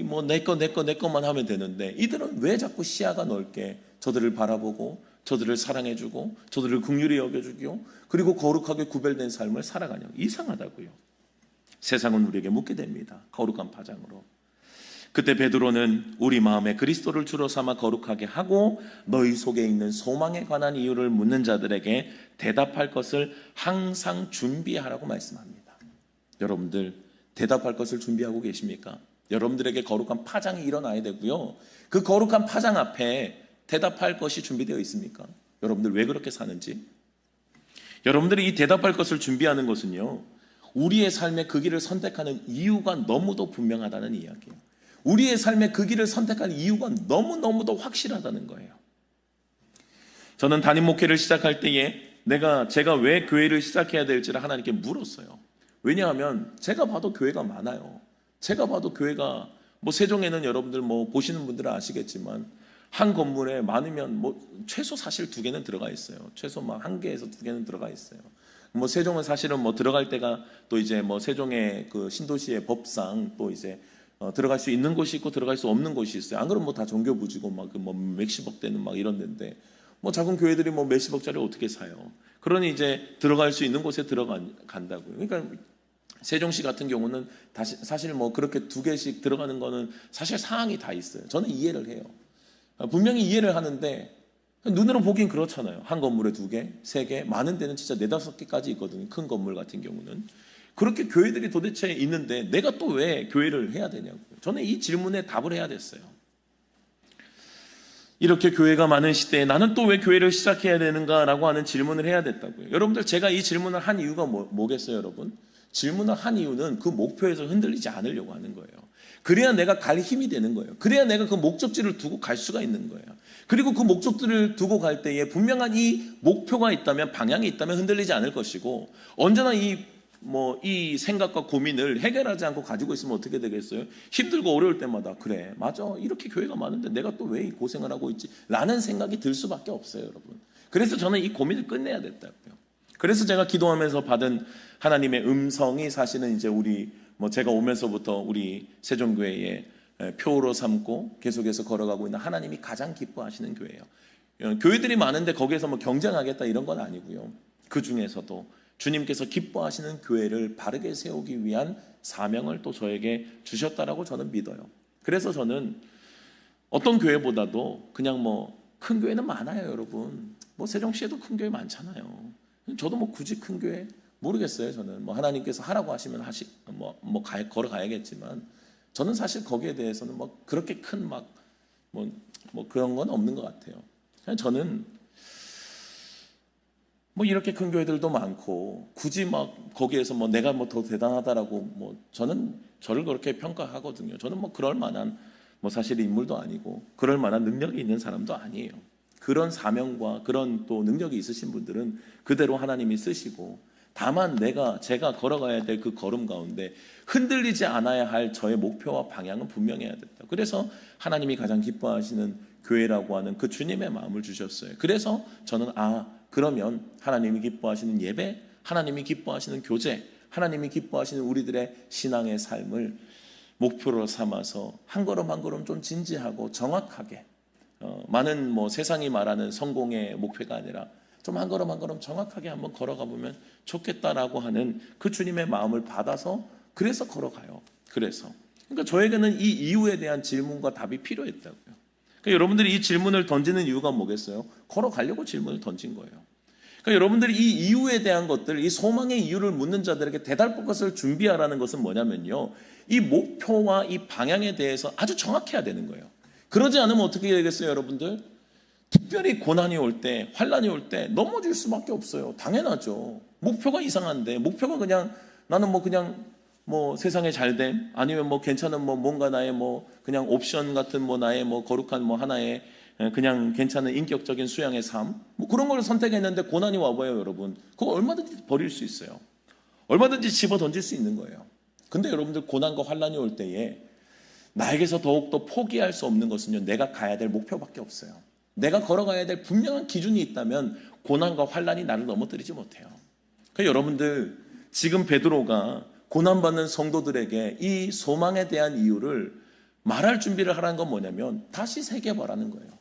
뭐 내 거만 하면 되는데 이들은 왜 자꾸 시야가 넓게 저들을 바라보고 저들을 사랑해주고 저들을 긍휼히 여겨주고 그리고 거룩하게 구별된 삶을 살아가냐고. 이상하다고요. 세상은 우리에게 묻게 됩니다. 거룩한 파장으로. 그때 베드로는 우리 마음에 그리스도를 주로 삼아 거룩하게 하고 너희 속에 있는 소망에 관한 이유를 묻는 자들에게 대답할 것을 항상 준비하라고 말씀합니다. 여러분들 대답할 것을 준비하고 계십니까? 여러분들에게 거룩한 파장이 일어나야 되고요. 그 거룩한 파장 앞에 대답할 것이 준비되어 있습니까? 여러분들 왜 그렇게 사는지? 여러분들이 이 대답할 것을 준비하는 것은요, 우리의 삶의 그 길을 선택하는 이유가 너무도 분명하다는 이야기예요. 우리의 삶의 그 길을 선택할 이유가 너무너무도 확실하다는 거예요. 저는 담임 목회를 시작할 때에 제가 왜 교회를 시작해야 될지를 하나님께 물었어요. 왜냐하면 제가 봐도 교회가 많아요. 제가 봐도 교회가 뭐 세종에는 여러분들 뭐 보시는 분들은 아시겠지만 한 건물에 많으면 뭐 최소 사실 2개는 들어가 있어요. 최소 막 1개에서 2개는 들어가 있어요. 뭐 세종은 사실은 뭐 들어갈 때가 또 이제 뭐 세종의 그 신도시의 법상 또 이제 들어갈 수 있는 곳이 있고 들어갈 수 없는 곳이 있어요. 안 그러면 뭐 다 종교 부지고 막 그 뭐 몇십억 되는 막 이런 데인데 뭐 작은 교회들이 뭐 몇십억짜리 어떻게 사요? 그러니 이제 들어갈 수 있는 곳에 들어간다고요. 그러니까 세종시 같은 경우는 사실 뭐 그렇게 2개씩 들어가는 거는 사실 사항이 다 있어요. 저는 이해를 해요. 분명히 이해를 하는데 눈으로 보긴 그렇잖아요. 한 건물에 2개, 3개, 많은 데는 진짜 4-5개까지 있거든요. 큰 건물 같은 경우는. 그렇게 교회들이 도대체 있는데 내가 또 왜 교회를 해야 되냐고요. 저는 이 질문에 답을 해야 됐어요. 이렇게 교회가 많은 시대에 나는 또 왜 교회를 시작해야 되는가라고 하는 질문을 해야 됐다고요. 여러분들 제가 이 질문을 한 이유가 뭐겠어요, 여러분? 질문을 한 이유는 그 목표에서 흔들리지 않으려고 하는 거예요. 그래야 내가 갈 힘이 되는 거예요. 그래야 내가 그 목적지를 두고 갈 수가 있는 거예요. 그리고 그 목적지를 두고 갈 때에 분명한 이 목표가 있다면 방향이 있다면 흔들리지 않을 것이고 언제나 이 생각과 고민을 해결하지 않고 가지고 있으면 어떻게 되겠어요? 힘들고 어려울 때마다 그래 맞아 이렇게 교회가 많은데 내가 또 왜 이 고생을 하고 있지? 라는 생각이 들 수밖에 없어요, 여러분. 그래서 저는 이 고민을 끝내야 됐다고요. 그래서 제가 기도하면서 받은 하나님의 음성이 사실은 이제 제가 오면서부터 우리 세종교회의 표로 삼고 계속해서 걸어가고 있는 하나님이 가장 기뻐하시는 교회예요. 교회들이 많은데 거기에서 뭐 경쟁하겠다 이런 건 아니고요. 그 중에서도 주님께서 기뻐하시는 교회를 바르게 세우기 위한 사명을 또 저에게 주셨다라고 저는 믿어요. 그래서 저는 어떤 교회보다도 그냥 뭐 큰 교회는 많아요, 여러분. 뭐 세종시에도 큰 교회 많잖아요. 저도 뭐 굳이 큰 교회 모르겠어요. 저는 뭐 하나님께서 하라고 하시면 걸어가야겠지만 저는 사실 거기에 대해서는 뭐 그렇게 큰 뭐 그런 건 없는 것 같아요. 그냥 저는 뭐 이렇게 큰 교회들도 많고 굳이 막 거기에서 뭐 내가 뭐 더 대단하다라고 뭐 저는 저를 그렇게 평가하거든요. 저는 뭐 그럴 만한 뭐 사실 인물도 아니고 그럴 만한 능력이 있는 사람도 아니에요. 그런 사명과 그런 또 능력이 있으신 분들은 그대로 하나님이 쓰시고 다만 제가 걸어가야 될 그 걸음 가운데 흔들리지 않아야 할 저의 목표와 방향은 분명해야 된다. 그래서 하나님이 가장 기뻐하시는 교회라고 하는 그 주님의 마음을 주셨어요. 그래서 저는 그러면 하나님이 기뻐하시는 예배, 하나님이 기뻐하시는 교제, 하나님이 기뻐하시는 우리들의 신앙의 삶을 목표로 삼아서 한 걸음 한 걸음 좀 진지하고 정확하게 많은 뭐 세상이 말하는 성공의 목표가 아니라 좀 한 걸음 한 걸음 정확하게 한번 걸어가 보면 좋겠다라고 하는 그 주님의 마음을 받아서 그래서 걸어가요. 그러니까 저에게는 이 이유에 대한 질문과 답이 필요했다고요. 그러니까 여러분들이 이 질문을 던지는 이유가 뭐겠어요? 걸어가려고 질문을 던진 거예요. 그러니까 여러분들이 이 이유에 대한 것들, 이 소망의 이유를 묻는 자들에게 대답할 것을 준비하라는 것은 뭐냐면요, 이 목표와 이 방향에 대해서 아주 정확해야 되는 거예요. 그러지 않으면 어떻게 되겠어요, 여러분들? 특별히 고난이 올 때, 환난이 올 때 넘어질 수밖에 없어요. 당연하죠. 목표가 이상한데, 목표가 그냥 나는 세상에 잘됨, 아니면 괜찮은 뭔가 나의 그냥 옵션 같은 나의 거룩한 하나의 그냥 괜찮은 인격적인 수양의 삶, 그런 걸 선택했는데 고난이 와봐요, 여러분. 그거 얼마든지 버릴 수 있어요. 얼마든지 집어 던질 수 있는 거예요. 근데 여러분들, 고난과 환난이 올 때에 나에게서 더욱더 포기할 수 없는 것은요, 내가 가야 될 목표밖에 없어요. 내가 걸어가야 될 분명한 기준이 있다면 고난과 환난이 나를 넘어뜨리지 못해요. 그러니까 여러분들, 지금 베드로가 고난받는 성도들에게 이 소망에 대한 이유를 말할 준비를 하라는 건 뭐냐면, 다시 새겨보라는 거예요.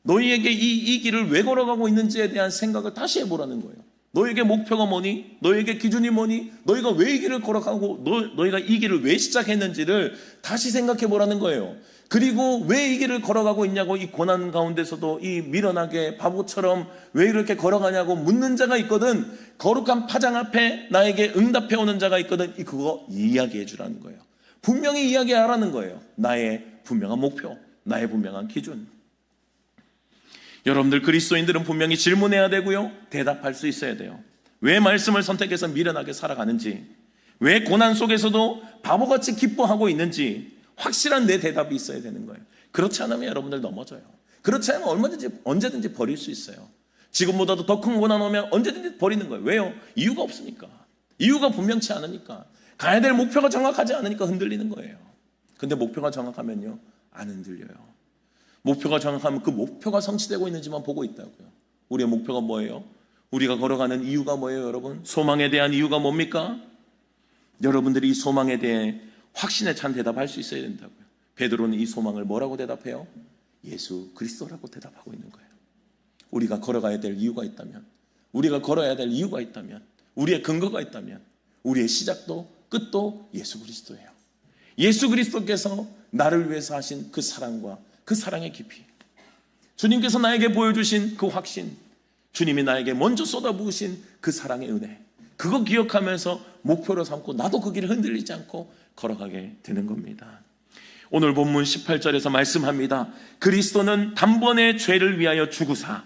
너희에게 이 길을 왜 걸어가고 있는지에 대한 생각을 다시 해보라는 거예요. 너희에게 목표가 뭐니? 너희에게 기준이 뭐니? 너희가 왜 이 길을 걸어가고 너희가 이 길을 왜 시작했는지를 다시 생각해 보라는 거예요. 그리고 왜 이 길을 걸어가고 있냐고, 이 고난 가운데서도 이 미련하게 바보처럼 왜 이렇게 걸어가냐고 묻는 자가 있거든. 거룩한 파장 앞에 나에게 응답해 오는 자가 있거든. 그거 이야기해 주라는 거예요. 분명히 이야기하라는 거예요. 나의 분명한 목표, 나의 분명한 기준. 여러분들, 그리스도인들은 분명히 질문해야 되고요, 대답할 수 있어야 돼요. 왜 말씀을 선택해서 미련하게 살아가는지, 왜 고난 속에서도 바보같이 기뻐하고 있는지 확실한 내 대답이 있어야 되는 거예요. 그렇지 않으면 여러분들 넘어져요. 그렇지 않으면 언제든지 버릴 수 있어요. 지금보다도 더 큰 고난 오면 언제든지 버리는 거예요. 왜요? 이유가 없으니까. 이유가 분명치 않으니까. 가야 될 목표가 정확하지 않으니까 흔들리는 거예요. 근데 목표가 정확하면요, 안 흔들려요. 목표가 정확하면 그 목표가 성취되고 있는지만 보고 있다고요. 우리의 목표가 뭐예요? 우리가 걸어가는 이유가 뭐예요, 여러분? 소망에 대한 이유가 뭡니까? 여러분들이 이 소망에 대해 확신에 찬 대답할 수 있어야 된다고요. 베드로는 이 소망을 뭐라고 대답해요? 예수 그리스도라고 대답하고 있는 거예요. 우리가 걸어가야 될 이유가 있다면, 우리가 걸어야 될 이유가 있다면, 우리의 근거가 있다면, 우리의 시작도 끝도 예수 그리스도예요. 예수 그리스도께서 나를 위해서 하신 그 사랑과 그 사랑의 깊이, 주님께서 나에게 보여주신 그 확신, 주님이 나에게 먼저 쏟아부으신 그 사랑의 은혜, 그거 기억하면서 목표로 삼고 나도 그 길을 흔들리지 않고 걸어가게 되는 겁니다. 오늘 본문 18절에서 말씀합니다. 그리스도는 단번에 죄를 위하여 죽으사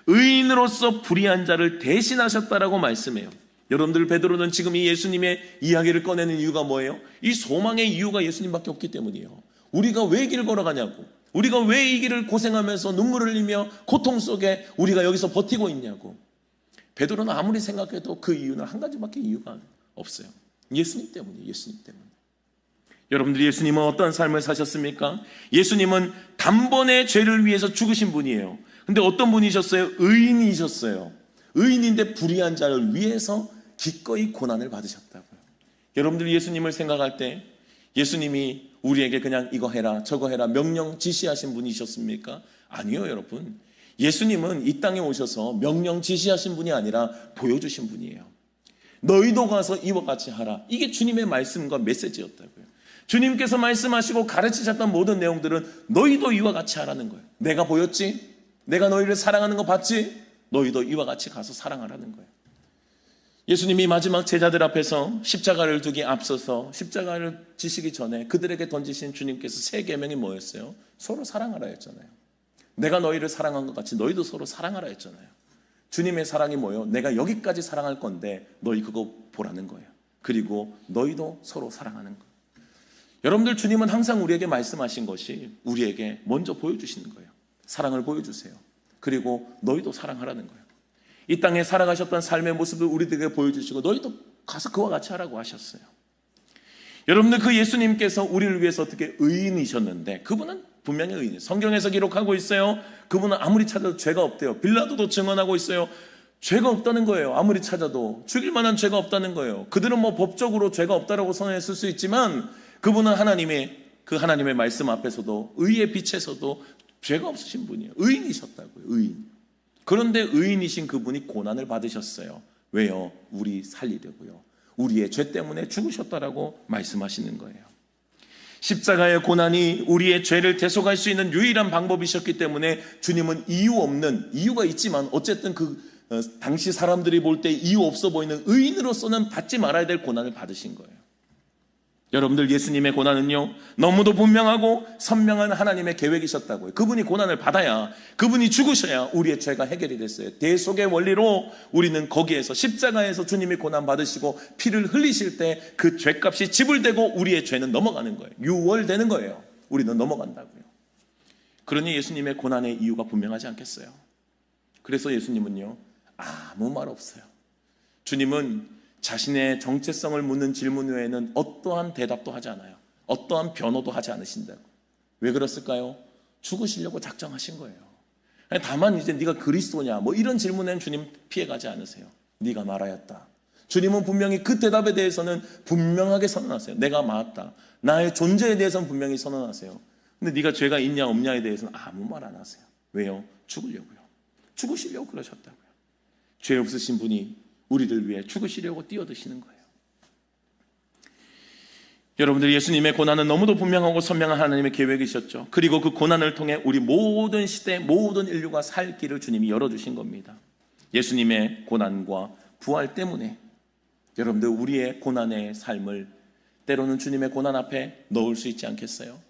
의인으로서 불의한 자를 대신하셨다라고 말씀해요. 여러분들, 베드로는 지금 이 예수님의 이야기를 꺼내는 이유가 뭐예요? 이 소망의 이유가 예수님밖에 없기 때문이에요. 우리가 왜 이 길을 걸어가냐고, 우리가 왜 이 길을 고생하면서 눈물을 흘리며 고통 속에 우리가 여기서 버티고 있냐고. 베드로는 아무리 생각해도 그 이유는 한 가지밖에 이유가 없어요. 예수님 때문이에요. 예수님 때문에. 여러분들, 예수님은 어떤 삶을 사셨습니까? 예수님은 단번에 죄를 위해서 죽으신 분이에요. 근데 어떤 분이셨어요? 의인이셨어요. 의인인데 불의한 자를 위해서 기꺼이 고난을 받으셨다고요. 여러분들, 예수님을 생각할 때 예수님이 우리에게 그냥 이거 해라 저거 해라 명령 지시하신 분이셨습니까? 아니요, 여러분. 예수님은 이 땅에 오셔서 명령 지시하신 분이 아니라 보여주신 분이에요. 너희도 가서 이와 같이 하라. 이게 주님의 말씀과 메시지였다고요. 주님께서 말씀하시고 가르치셨던 모든 내용들은 너희도 이와 같이 하라는 거예요. 내가 보였지? 내가 너희를 사랑하는 거 봤지? 너희도 이와 같이 가서 사랑하라는 거예요. 예수님이 마지막 제자들 앞에서 십자가를 두기 앞서서 십자가를 지시기 전에 그들에게 던지신 주님께서 세 계명이 뭐였어요? 서로 사랑하라 했잖아요. 내가 너희를 사랑한 것 같이 너희도 서로 사랑하라 했잖아요. 주님의 사랑이 뭐예요? 내가 여기까지 사랑할 건데 너희 그거 보라는 거예요. 그리고 너희도 서로 사랑하는 거예요. 여러분들, 주님은 항상 우리에게 말씀하신 것이 우리에게 먼저 보여주시는 거예요. 사랑을 보여주세요. 그리고 너희도 사랑하라는 거예요. 이 땅에 살아가셨던 삶의 모습을 우리들에게 보여주시고 너희도 가서 그와 같이 하라고 하셨어요. 여러분들, 그 예수님께서 우리를 위해서 어떻게 의인이셨는데, 그분은 분명히 의인이에요. 성경에서 기록하고 있어요. 그분은 아무리 찾아도 죄가 없대요. 빌라도도 증언하고 있어요. 죄가 없다는 거예요. 아무리 찾아도 죽일 만한 죄가 없다는 거예요. 그들은 법적으로 죄가 없다라고 선언했을 수 있지만 그분은 하나님의 말씀 앞에서도 의의 빛에서도 죄가 없으신 분이에요. 의인이셨다고요. 의인. 그런데 의인이신 그분이 고난을 받으셨어요. 왜요? 우리 살리려고요. 우리의 죄 때문에 죽으셨다라고 말씀하시는 거예요. 십자가의 고난이 우리의 죄를 대속할 수 있는 유일한 방법이셨기 때문에 주님은 이유가 있지만 어쨌든 당시 사람들이 볼 때 이유 없어 보이는 의인으로서는 받지 말아야 될 고난을 받으신 거예요. 여러분들, 예수님의 고난은요, 너무도 분명하고 선명한 하나님의 계획이셨다고요. 그분이 고난을 받아야, 그분이 죽으셔야 우리의 죄가 해결이 됐어요. 대속의 원리로 우리는 거기에서, 십자가에서 주님이 고난 받으시고 피를 흘리실 때 그 죄값이 지불되고 우리의 죄는 넘어가는 거예요. 유월되는 거예요. 우리는 넘어간다고요. 그러니 예수님의 고난의 이유가 분명하지 않겠어요? 그래서 예수님은요, 아무 말 없어요. 주님은 자신의 정체성을 묻는 질문 외에는 어떠한 대답도 하지 않아요. 어떠한 변호도 하지 않으신다고. 왜 그랬을까요? 죽으시려고 작정하신 거예요. 다만 이제 네가 그리스도냐 뭐 이런 질문에는 주님 피해가지 않으세요. 네가 말하였다. 주님은 분명히 그 대답에 대해서는 분명하게 선언하세요. 내가 맞다. 나의 존재에 대해서는 분명히 선언하세요. 근데 네가 죄가 있냐 없냐에 대해서는 아무 말 안 하세요. 왜요? 죽으려고요. 죽으시려고 그러셨다고요. 죄 없으신 분이 우리를 위해 죽으시려고 뛰어드시는 거예요. 여러분들, 예수님의 고난은 너무도 분명하고 선명한 하나님의 계획이셨죠. 그리고 그 고난을 통해 우리 모든 시대, 모든 인류가 살 길을 주님이 열어주신 겁니다. 예수님의 고난과 부활 때문에 여러분들, 우리의 고난의 삶을 때로는 주님의 고난 앞에 넣을 수 있지 않겠어요?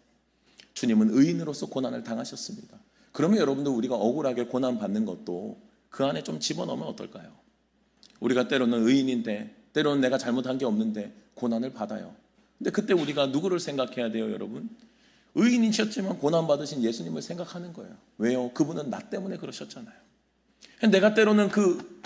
주님은 의인으로서 고난을 당하셨습니다. 그러면 여러분들, 우리가 억울하게 고난받는 것도 그 안에 좀 집어넣으면 어떨까요? 우리가 때로는 의인인데, 때로는 내가 잘못한 게 없는데 고난을 받아요. 근데 그때 우리가 누구를 생각해야 돼요, 여러분? 의인이셨지만 고난받으신 예수님을 생각하는 거예요. 왜요? 그분은 나 때문에 그러셨잖아요. 내가 때로는 그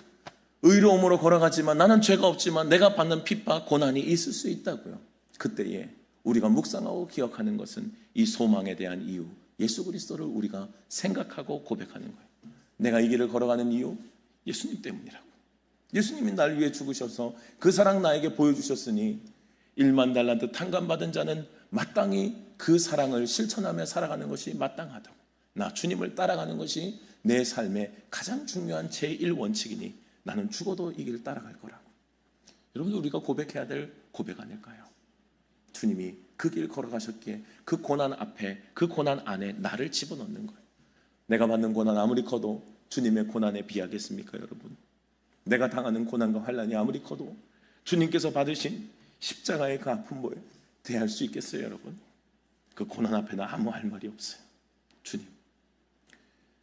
의로움으로 걸어가지만, 나는 죄가 없지만 내가 받는 핍박, 고난이 있을 수 있다고요. 그때에 우리가 묵상하고 기억하는 것은 이 소망에 대한 이유, 예수 그리스도를 우리가 생각하고 고백하는 거예요. 내가 이 길을 걸어가는 이유, 예수님 때문이라고. 예수님이 날 위해 죽으셔서 그 사랑 나에게 보여주셨으니 1만 달란트 탕감받은 자는 마땅히 그 사랑을 실천하며 살아가는 것이 마땅하다고. 나 주님을 따라가는 것이 내 삶의 가장 중요한 제1원칙이니 나는 죽어도 이 길 따라갈 거라고. 여러분들, 우리가 고백해야 될 고백 아닐까요? 주님이 그 길 걸어가셨기에 그 고난 앞에, 그 고난 안에 나를 집어넣는 거예요. 내가 받는 고난 아무리 커도 주님의 고난에 비하겠습니까, 여러분? 내가 당하는 고난과 환난이 아무리 커도 주님께서 받으신 십자가의 그 아픔 뭐에 대할 수 있겠어요, 여러분? 그 고난 앞에는 아무 할 말이 없어요.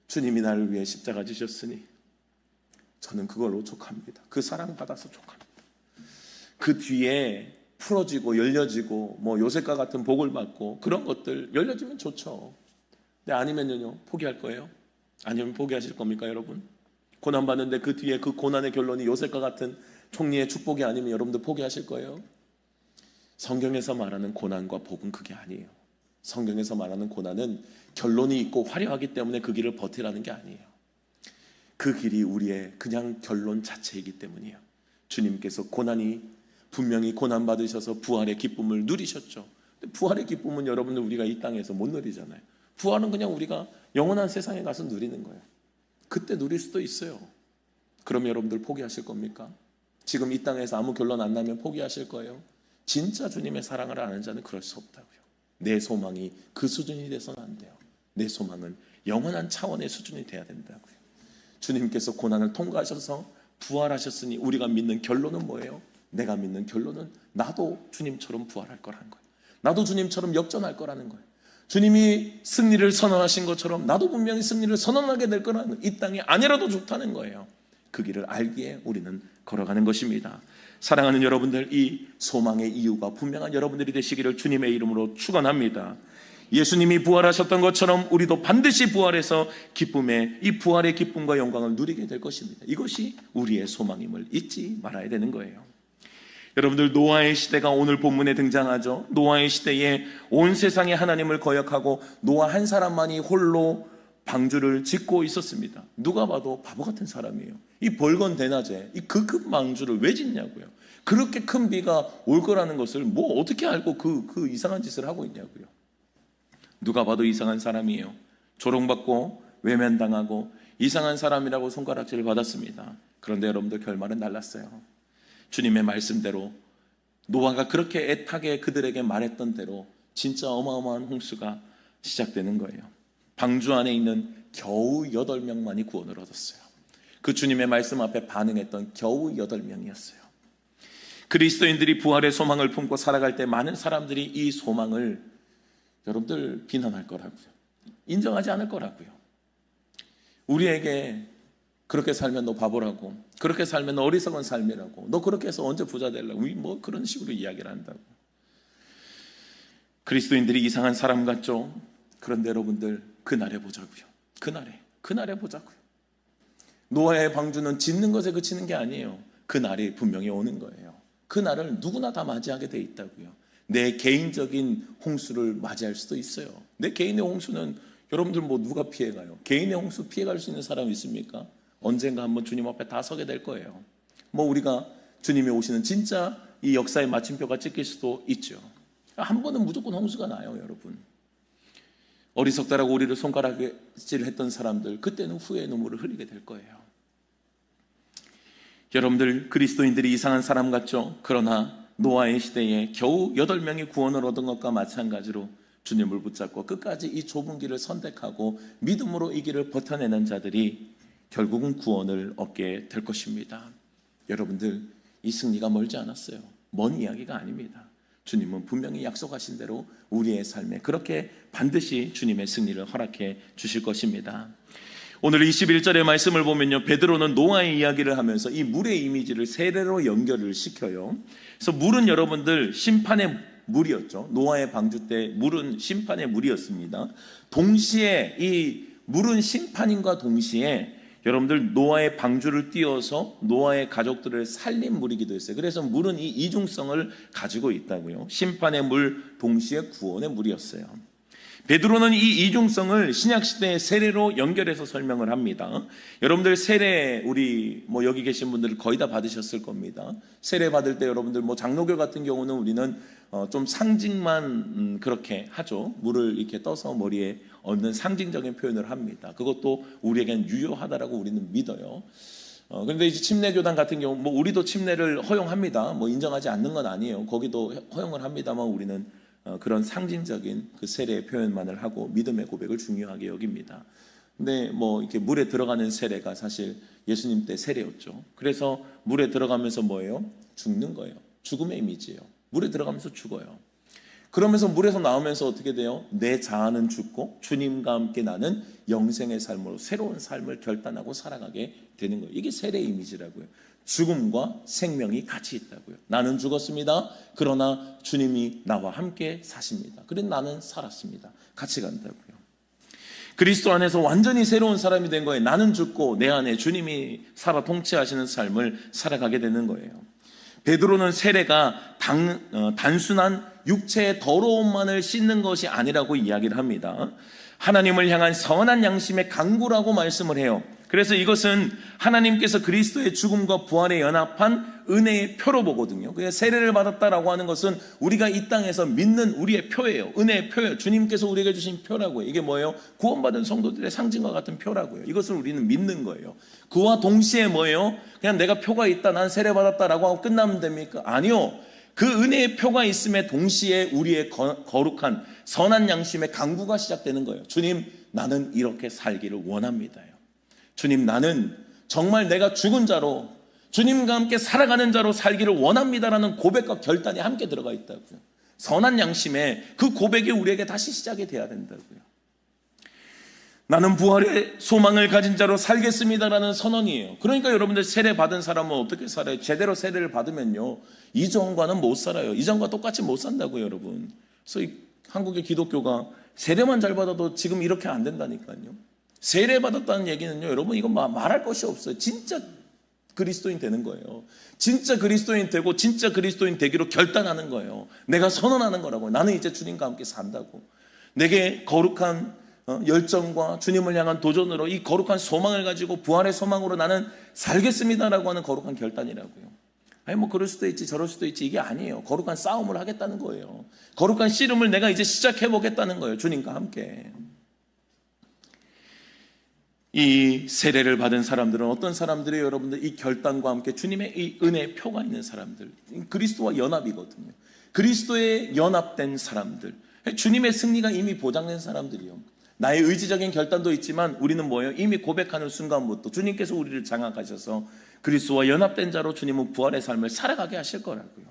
주님이 나를 위해 십자가 지셨으니 저는 그걸로 족합니다. 그 사랑 받아서 족합니다. 그 뒤에 풀어지고 열려지고 뭐 요셉과 같은 복을 받고 그런 것들 열려지면 좋죠. 근데 아니면요, 포기할 거예요? 아니면 포기하실 겁니까, 여러분? 고난 받는데 그 뒤에 그 고난의 결론이 요셉과 같은 총리의 축복이 아니면 여러분들 포기하실 거예요? 성경에서 말하는 고난과 복은 그게 아니에요. 성경에서 말하는 고난은 결론이 있고 화려하기 때문에 그 길을 버티라는 게 아니에요. 그 길이 우리의 그냥 결론 자체이기 때문이에요. 주님께서 고난이 분명히 고난 받으셔서 부활의 기쁨을 누리셨죠. 근데 부활의 기쁨은 여러분들 우리가 이 땅에서 못 누리잖아요. 부활은 그냥 우리가 영원한 세상에 가서 누리는 거예요. 그때 누릴 수도 있어요. 그럼 여러분들 포기하실 겁니까? 지금 이 땅에서 아무 결론 안 나면 포기하실 거예요? 진짜 주님의 사랑을 아는 자는 그럴 수 없다고요. 내 소망이 그 수준이 돼서는 안 돼요. 내 소망은 영원한 차원의 수준이 돼야 된다고요. 주님께서 고난을 통과하셔서 부활하셨으니 우리가 믿는 결론은 뭐예요? 내가 믿는 결론은 나도 주님처럼 부활할 거라는 거예요. 나도 주님처럼 역전할 거라는 거예요. 주님이 승리를 선언하신 것처럼 나도 분명히 승리를 선언하게 될 거라는 거예요. 이 땅이 아니라도 좋다는 거예요. 그 길을 알기에 우리는 걸어가는 것입니다. 사랑하는 여러분들, 이 소망의 이유가 분명한 여러분들이 되시기를 주님의 이름으로 축원합니다. 예수님이 부활하셨던 것처럼 우리도 반드시 부활해서 이 부활의 기쁨과 영광을 누리게 될 것입니다. 이것이 우리의 소망임을 잊지 말아야 되는 거예요. 여러분들, 노아의 시대가 오늘 본문에 등장하죠. 노아의 시대에 온 세상에 하나님을 거역하고 노아 한 사람만이 홀로 방주를 짓고 있었습니다. 누가 봐도 바보 같은 사람이에요. 이 벌건 대낮에 이 그 큰 방주를 왜 짓냐고요. 그렇게 큰 비가 올 거라는 것을 뭐 어떻게 알고 그 이상한 짓을 하고 있냐고요. 누가 봐도 이상한 사람이에요. 조롱받고 외면당하고 이상한 사람이라고 손가락질을 받았습니다. 그런데 여러분들, 결말은 달랐어요. 주님의 말씀대로 노아가 그렇게 애타게 그들에게 말했던 대로 진짜 어마어마한 홍수가 시작되는 거예요. 방주 안에 있는 겨우 8명만이 구원을 얻었어요. 그 주님의 말씀 앞에 반응했던 겨우 8명이었어요. 그리스도인들이 부활의 소망을 품고 살아갈 때 많은 사람들이 이 소망을 여러분들 비난할 거라고요. 인정하지 않을 거라고요. 우리에게 그렇게 살면 너 바보라고, 그렇게 살면 너 어리석은 삶이라고, 너 그렇게 해서 언제 부자 되려고, 뭐 그런 식으로 이야기를 한다고. 그리스도인들이 이상한 사람 같죠? 그런데 여러분들 그날에 보자고요. 그날에 보자고요. 노아의 방주는 짓는 것에 그치는 게 아니에요. 그날이 분명히 오는 거예요. 그날을 누구나 다 맞이하게 돼 있다고요. 내 개인적인 홍수를 맞이할 수도 있어요. 내 개인의 홍수는 여러분들 뭐 누가 피해가요? 개인의 홍수 피해갈 수 있는 사람 있습니까? 언젠가 한번 주님 앞에 다 서게 될 거예요. 뭐 우리가 주님이 오시는 진짜 이 역사의 마침표가 찍힐 수도 있죠. 한 번은 무조건 홍수가 나요, 여러분. 어리석다라고 우리를 손가락질했던 사람들, 그때는 후회의 눈물을 흘리게 될 거예요. 여러분들 그리스도인들이 이상한 사람 같죠? 그러나 노아의 시대에 겨우 8명이 구원을 얻은 것과 마찬가지로 주님을 붙잡고 끝까지 이 좁은 길을 선택하고 믿음으로 이 길을 버텨내는 자들이 결국은 구원을 얻게 될 것입니다. 여러분들 이 승리가 멀지 않았어요. 먼 이야기가 아닙니다. 주님은 분명히 약속하신 대로 우리의 삶에 그렇게 반드시 주님의 승리를 허락해 주실 것입니다. 오늘 21절의 말씀을 보면요, 베드로는 노아의 이야기를 하면서 이 물의 이미지를 세례로 연결을 시켜요. 그래서 물은 여러분들 심판의 물이었죠. 노아의 방주 때 물은 심판의 물이었습니다. 동시에 이 물은 심판인과 동시에 여러분들 노아의 방주를 띄워서 노아의 가족들을 살린 물이기도 했어요. 그래서 물은 이 이중성을 가지고 있다고요. 심판의 물 동시에 구원의 물이었어요. 베드로는 이 이중성을 신약시대의 세례로 연결해서 설명을 합니다. 여러분들 세례, 우리 뭐 여기 계신 분들 거의 다 받으셨을 겁니다. 세례 받을 때 여러분들 뭐 장로교 같은 경우는 우리는 좀 상징만 그렇게 하죠. 물을 이렇게 떠서 머리에 얹는 상징적인 표현을 합니다. 그것도 우리에겐 유효하다라고 우리는 믿어요. 그런데 이제 침례교단 같은 경우 뭐 우리도 침례를 허용합니다. 뭐 인정하지 않는 건 아니에요. 거기도 허용을 합니다만 우리는 그런 상징적인 그 세례의 표현만을 하고 믿음의 고백을 중요하게 여깁니다. 근데 뭐 이렇게 물에 들어가는 세례가 사실 예수님 때 세례였죠. 그래서 물에 들어가면서 뭐예요? 죽는 거예요. 죽음의 이미지예요. 물에 들어가면서 죽어요. 그러면서 물에서 나오면서 어떻게 돼요? 내 자아는 죽고 주님과 함께 나는 영생의 삶으로 새로운 삶을 결단하고 살아가게 되는 거예요. 이게 세례의 이미지라고요. 죽음과 생명이 같이 있다고요. 나는 죽었습니다. 그러나 주님이 나와 함께 사십니다. 그래 나는 살았습니다. 같이 간다고요. 그리스도 안에서 완전히 새로운 사람이 된 거예요. 나는 죽고 내 안에 주님이 살아 통치하시는 삶을 살아가게 되는 거예요. 베드로는 세례가 단순한 육체의 더러움만을 씻는 것이 아니라고 이야기를 합니다. 하나님을 향한 선한 양심의 강구라고 말씀을 해요. 그래서 이것은 하나님께서 그리스도의 죽음과 부활에 연합한 은혜의 표로 보거든요. 그래서 세례를 받았다라고 하는 것은 우리가 이 땅에서 믿는 우리의 표예요. 은혜의 표예요. 주님께서 우리에게 주신 표라고요. 이게 뭐예요? 구원받은 성도들의 상징과 같은 표라고요. 이것을 우리는 믿는 거예요. 그와 동시에 뭐예요? 그냥 내가 표가 있다, 난 세례 받았다라고 하고 끝나면 됩니까? 아니요. 그 은혜의 표가 있음에 동시에 우리의 거룩한 선한 양심의 강구가 시작되는 거예요. 주님, 나는 이렇게 살기를 원합니다. 주님, 나는 정말 내가 죽은 자로 주님과 함께 살아가는 자로 살기를 원합니다라는 고백과 결단이 함께 들어가 있다고요. 선한 양심에 그 고백이 우리에게 다시 시작이 돼야 된다고요. 나는 부활의 소망을 가진 자로 살겠습니다라는 선언이에요. 그러니까 여러분들 세례 받은 사람은 어떻게 살아요? 제대로 세례를 받으면요, 이전과는 못 살아요. 이전과 똑같이 못 산다고요, 여러분. 그래서 한국의 기독교가 세례만 잘 받아도 지금 이렇게 안 된다니까요. 세례 받았다는 얘기는요, 여러분 이거 말할 것이 없어요. 진짜 그리스도인 되는 거예요. 진짜 그리스도인 되고 진짜 그리스도인 되기로 결단하는 거예요. 내가 선언하는 거라고요. 나는 이제 주님과 함께 산다고. 내게 거룩한 열정과 주님을 향한 도전으로 이 거룩한 소망을 가지고 부활의 소망으로 나는 살겠습니다라고 하는 거룩한 결단이라고요. 아니 뭐 그럴 수도 있지 저럴 수도 있지 이게 아니에요. 거룩한 싸움을 하겠다는 거예요. 거룩한 씨름을 내가 이제 시작해 보겠다는 거예요. 주님과 함께. 이 세례를 받은 사람들은 어떤 사람들이에요? 여러분들 이 결단과 함께 주님의 이 은혜의 표가 있는 사람들, 그리스도와 연합이거든요. 그리스도에 연합된 사람들. 주님의 승리가 이미 보장된 사람들이요. 나의 의지적인 결단도 있지만 우리는 뭐예요? 이미 고백하는 순간부터 주님께서 우리를 장악하셔서 그리스도와 연합된 자로 주님은 부활의 삶을 살아가게 하실 거라고요.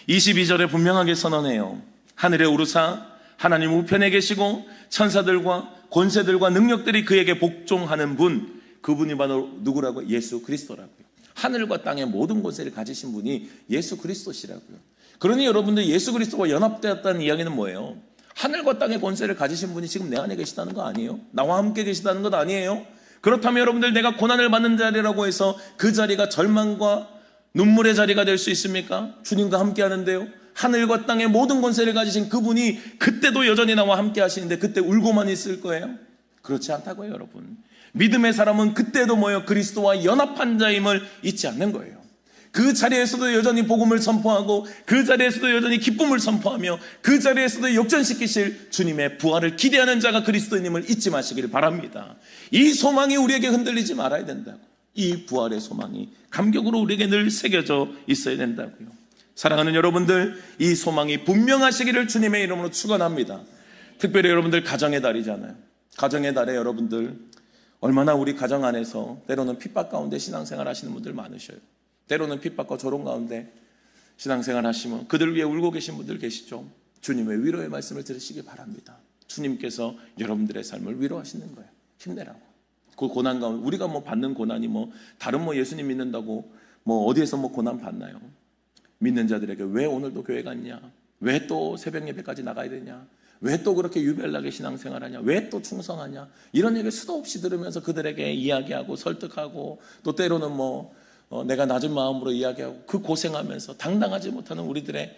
22절에 분명하게 선언해요. 하늘에 오르사 하나님 우편에 계시고 천사들과 권세들과 능력들이 그에게 복종하는 분, 그분이 바로 누구라고요? 예수 그리스도라고요. 하늘과 땅의 모든 권세를 가지신 분이 예수 그리스도시라고요. 그러니 여러분들 예수 그리스도와 연합되었다는 이야기는 뭐예요? 하늘과 땅의 권세를 가지신 분이 지금 내 안에 계시다는 거 아니에요? 나와 함께 계시다는 것 아니에요? 그렇다면 여러분들 내가 고난을 받는 자리라고 해서 그 자리가 절망과 눈물의 자리가 될 수 있습니까? 주님과 함께 하는데요. 하늘과 땅의 모든 권세를 가지신 그분이 그때도 여전히 나와 함께 하시는데 그때 울고만 있을 거예요? 그렇지 않다고요, 여러분. 믿음의 사람은 그때도 뭐예요? 그리스도와 연합한 자임을 잊지 않는 거예요. 그 자리에서도 여전히 복음을 선포하고 그 자리에서도 여전히 기쁨을 선포하며 그 자리에서도 역전시키실 주님의 부활을 기대하는 자가 그리스도인임을 잊지 마시기를 바랍니다. 이 소망이 우리에게 흔들리지 말아야 된다고. 이 부활의 소망이 감격으로 우리에게 늘 새겨져 있어야 된다고요. 사랑하는 여러분들, 이 소망이 분명하시기를 주님의 이름으로 축원합니다. 특별히 여러분들 가정의 달이잖아요. 가정의 달에 여러분들 얼마나 우리 가정 안에서 때로는 핍박 가운데 신앙생활 하시는 분들 많으셔요. 때로는 핍박과 조롱 가운데 신앙생활 하시면 그들 위해 울고 계신 분들 계시죠. 주님의 위로의 말씀을 들으시기 바랍니다. 주님께서 여러분들의 삶을 위로하시는 거예요. 힘내라고. 그 고난 가운데 우리가 뭐 받는 고난이 뭐 다른 뭐 예수님 믿는다고 뭐 어디에서 뭐 고난 받나요? 믿는 자들에게 왜 오늘도 교회 갔냐? 왜 또 새벽 예배까지 나가야 되냐? 왜 또 그렇게 유별나게 신앙생활하냐? 왜 또 충성하냐? 이런 얘기 수도 없이 들으면서 그들에게 이야기하고 설득하고 또 때로는 내가 낮은 마음으로 이야기하고 그 고생하면서 당당하지 못하는 우리들의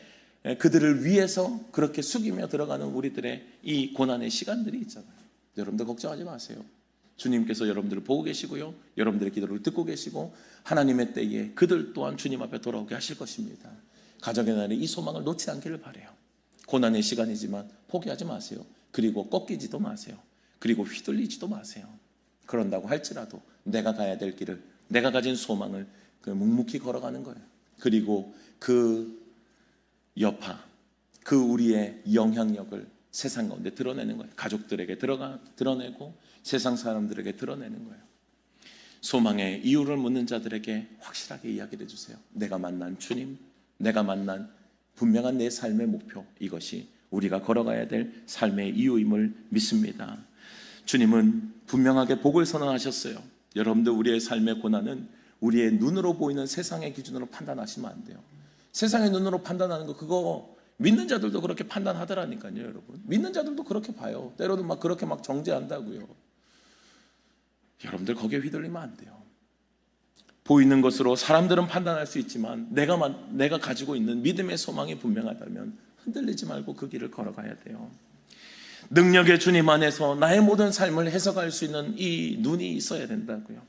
그들을 위해서 그렇게 숙이며 들어가는 우리들의 이 고난의 시간들이 있잖아요. 여러분들 걱정하지 마세요. 주님께서 여러분들을 보고 계시고요. 여러분들의 기도를 듣고 계시고 하나님의 때에 그들 또한 주님 앞에 돌아오게 하실 것입니다. 가정의 날에 이 소망을 놓지 않기를 바라요. 고난의 시간이지만 포기하지 마세요. 그리고 꺾이지도 마세요. 그리고 휘둘리지도 마세요. 그런다고 할지라도 내가 가야 될 길을, 내가 가진 소망을 묵묵히 걸어가는 거예요. 그리고 그 여파, 그 우리의 영향력을 세상 가운데 드러내는 거예요. 가족들에게 드러내고 세상 사람들에게 드러내는 거예요. 소망의 이유를 묻는 자들에게 확실하게 이야기를 해주세요. 내가 만난 주님, 내가 만난 분명한 내 삶의 목표, 이것이 우리가 걸어가야 될 삶의 이유임을 믿습니다. 주님은 분명하게 복을 선언하셨어요. 여러분들 우리의 삶의 고난은 우리의 눈으로 보이는 세상의 기준으로 판단하시면 안 돼요. 세상의 눈으로 판단하는 거 그거 믿는 자들도 그렇게 판단하더라니까요, 여러분. 믿는 자들도 그렇게 봐요. 때로는 막 그렇게 막 정죄한다고요. 여러분들 거기에 휘둘리면 안 돼요. 보이는 것으로 사람들은 판단할 수 있지만 내가 가지고 있는 믿음의 소망이 분명하다면 흔들리지 말고 그 길을 걸어가야 돼요. 능력의 주님 안에서 나의 모든 삶을 해석할 수 있는 이 눈이 있어야 된다고요.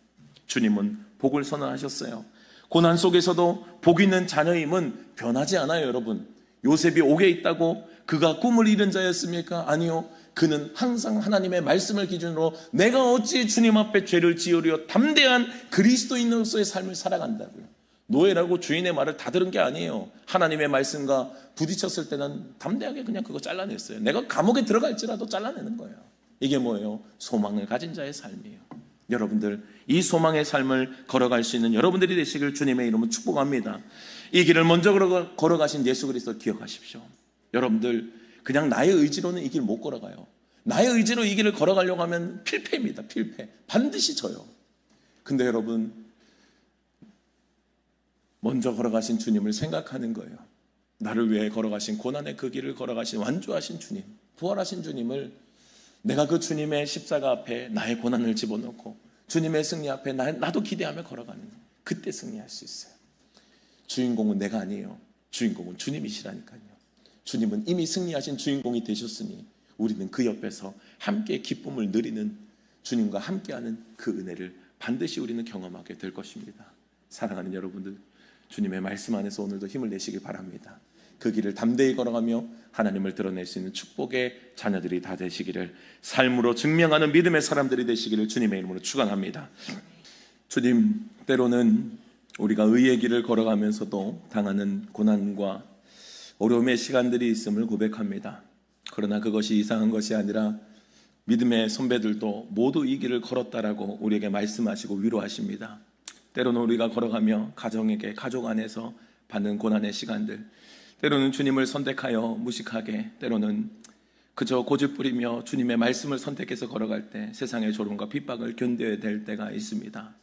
주님은 복을 선언하셨어요. 고난 속에서도 복 있는 자녀임은 변하지 않아요, 여러분. 요셉이 옥에 있다고 그가 꿈을 이룬 자였습니까? 아니요. 그는 항상 하나님의 말씀을 기준으로 내가 어찌 주님 앞에 죄를 지으려 담대한 그리스도인으로서의 삶을 살아간다고요. 노예라고 주인의 말을 다 들은 게 아니에요. 하나님의 말씀과 부딪혔을 때는 담대하게 그냥 그거 잘라냈어요. 내가 감옥에 들어갈지라도 잘라내는 거예요. 이게 뭐예요? 소망을 가진 자의 삶이에요. 여러분들 이 소망의 삶을 걸어갈 수 있는 여러분들이 되시길 주님의 이름으로 축복합니다. 이 길을 먼저 걸어가신 예수 그리스도 기억하십시오. 여러분들 그냥 나의 의지로는 이 길 못 걸어가요. 나의 의지로 이 길을 걸어가려고 하면 필패입니다. 필패. 반드시 져요. 근데 여러분 먼저 걸어가신 주님을 생각하는 거예요. 나를 위해 걸어가신 고난의 그 길을 걸어가신 완주하신 주님, 부활하신 주님을 내가 그 주님의 십자가 앞에 나의 고난을 집어넣고 주님의 승리 앞에 나도 기대하며 걸어가는 거예요. 그때 승리할 수 있어요. 주인공은 내가 아니에요. 주인공은 주님이시라니까요. 주님은 이미 승리하신 주인공이 되셨으니 우리는 그 옆에서 함께 기쁨을 누리는 주님과 함께하는 그 은혜를 반드시 우리는 경험하게 될 것입니다. 사랑하는 여러분들, 주님의 말씀 안에서 오늘도 힘을 내시길 바랍니다. 그 길을 담대히 걸어가며 하나님을 드러낼 수 있는 축복의 자녀들이 다 되시기를, 삶으로 증명하는 믿음의 사람들이 되시기를 주님의 이름으로 축원합니다. 주님, 때로는 우리가 의의 길을 걸어가면서도 당하는 고난과 어려움의 시간들이 있음을 고백합니다. 그러나 그것이 이상한 것이 아니라 믿음의 선배들도 모두 이 길을 걸었다라고 우리에게 말씀하시고 위로하십니다. 때로는 우리가 걸어가며 가정에게 가족 안에서 받는 고난의 시간들, 때로는 주님을 선택하여 무식하게, 때로는 그저 고집 부리며 주님의 말씀을 선택해서 걸어갈 때 세상의 조롱과 핍박을 견뎌야 될 때가 있습니다.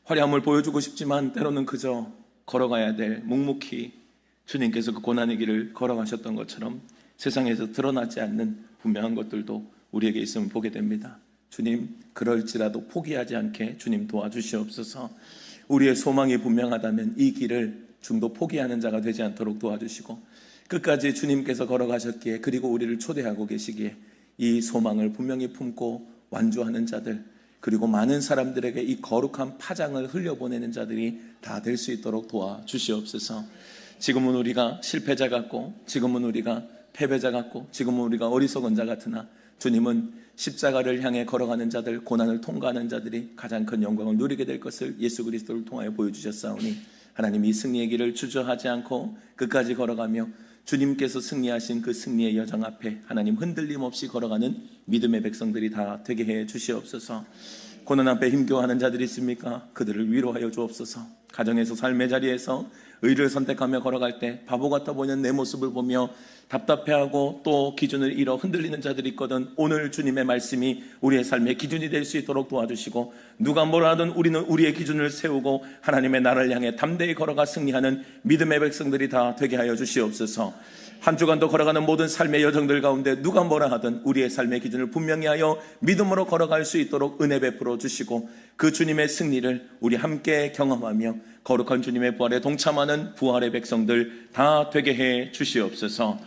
화려함을 보여주고 싶지만 때로는 그저 걸어가야 될 묵묵히 주님께서 그 고난의 길을 걸어가셨던 것처럼 세상에서 드러나지 않는 분명한 것들도 우리에게 있으면 보게 됩니다. 주님, 그럴지라도 포기하지 않게 주님 도와주시옵소서. 우리의 소망이 분명하다면 이 길을 중도 포기하는 자가 되지 않도록 도와주시고, 끝까지 주님께서 걸어가셨기에, 그리고 우리를 초대하고 계시기에 이 소망을 분명히 품고 완주하는 자들, 그리고 많은 사람들에게 이 거룩한 파장을 흘려보내는 자들이 다 될 수 있도록 도와주시옵소서. 지금은 우리가 실패자 같고, 지금은 우리가 패배자 같고, 지금은 우리가 어리석은 자 같으나 주님은 십자가를 향해 걸어가는 자들, 고난을 통과하는 자들이 가장 큰 영광을 누리게 될 것을 예수 그리스도를 통하여 보여주셨사오니, 하나님 이 승리의 길을 주저하지 않고 끝까지 걸어가며 주님께서 승리하신 그 승리의 여정 앞에 하나님 흔들림 없이 걸어가는 믿음의 백성들이 다 되게 해 주시옵소서. 고난 앞에 힘겨워하는 자들이 있습니까? 그들을 위로하여 주옵소서. 가정에서 삶의 자리에서 의를 선택하며 걸어갈 때 바보 같아 보이는 내 모습을 보며 답답해하고 또 기준을 잃어 흔들리는 자들이 있거든, 오늘 주님의 말씀이 우리의 삶의 기준이 될 수 있도록 도와주시고, 누가 뭐라 하든 우리는 우리의 기준을 세우고 하나님의 나라를 향해 담대히 걸어가 승리하는 믿음의 백성들이 다 되게 하여 주시옵소서. 한 주간도 걸어가는 모든 삶의 여정들 가운데 누가 뭐라 하든 우리의 삶의 기준을 분명히 하여 믿음으로 걸어갈 수 있도록 은혜 베풀어 주시고, 그 주님의 승리를 우리 함께 경험하며 거룩한 주님의 부활에 동참하는 부활의 백성들 다 되게 해 주시옵소서.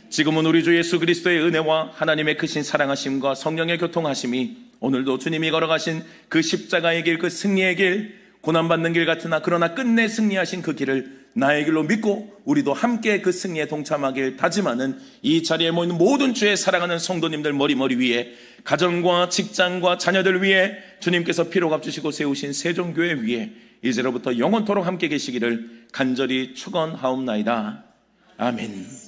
지금은 우리 주 예수 그리스도의 은혜와 하나님의 크신 사랑하심과 성령의 교통하심이 오늘도 주님이 걸어가신 그 십자가의 길, 그 승리의 길, 고난받는 길 같으나 그러나 끝내 승리하신 그 길을 나의 길로 믿고 우리도 함께 그 승리에 동참하길 다짐하는 이 자리에 모인 모든 주의 사랑하는 성도님들 머리 위에, 가정과 직장과 자녀들 위에 주님께서 피로 값주시고 세우신 세종교회 위에 이제로부터 영원토록 함께 계시기를 간절히 축원하옵나이다. 아멘.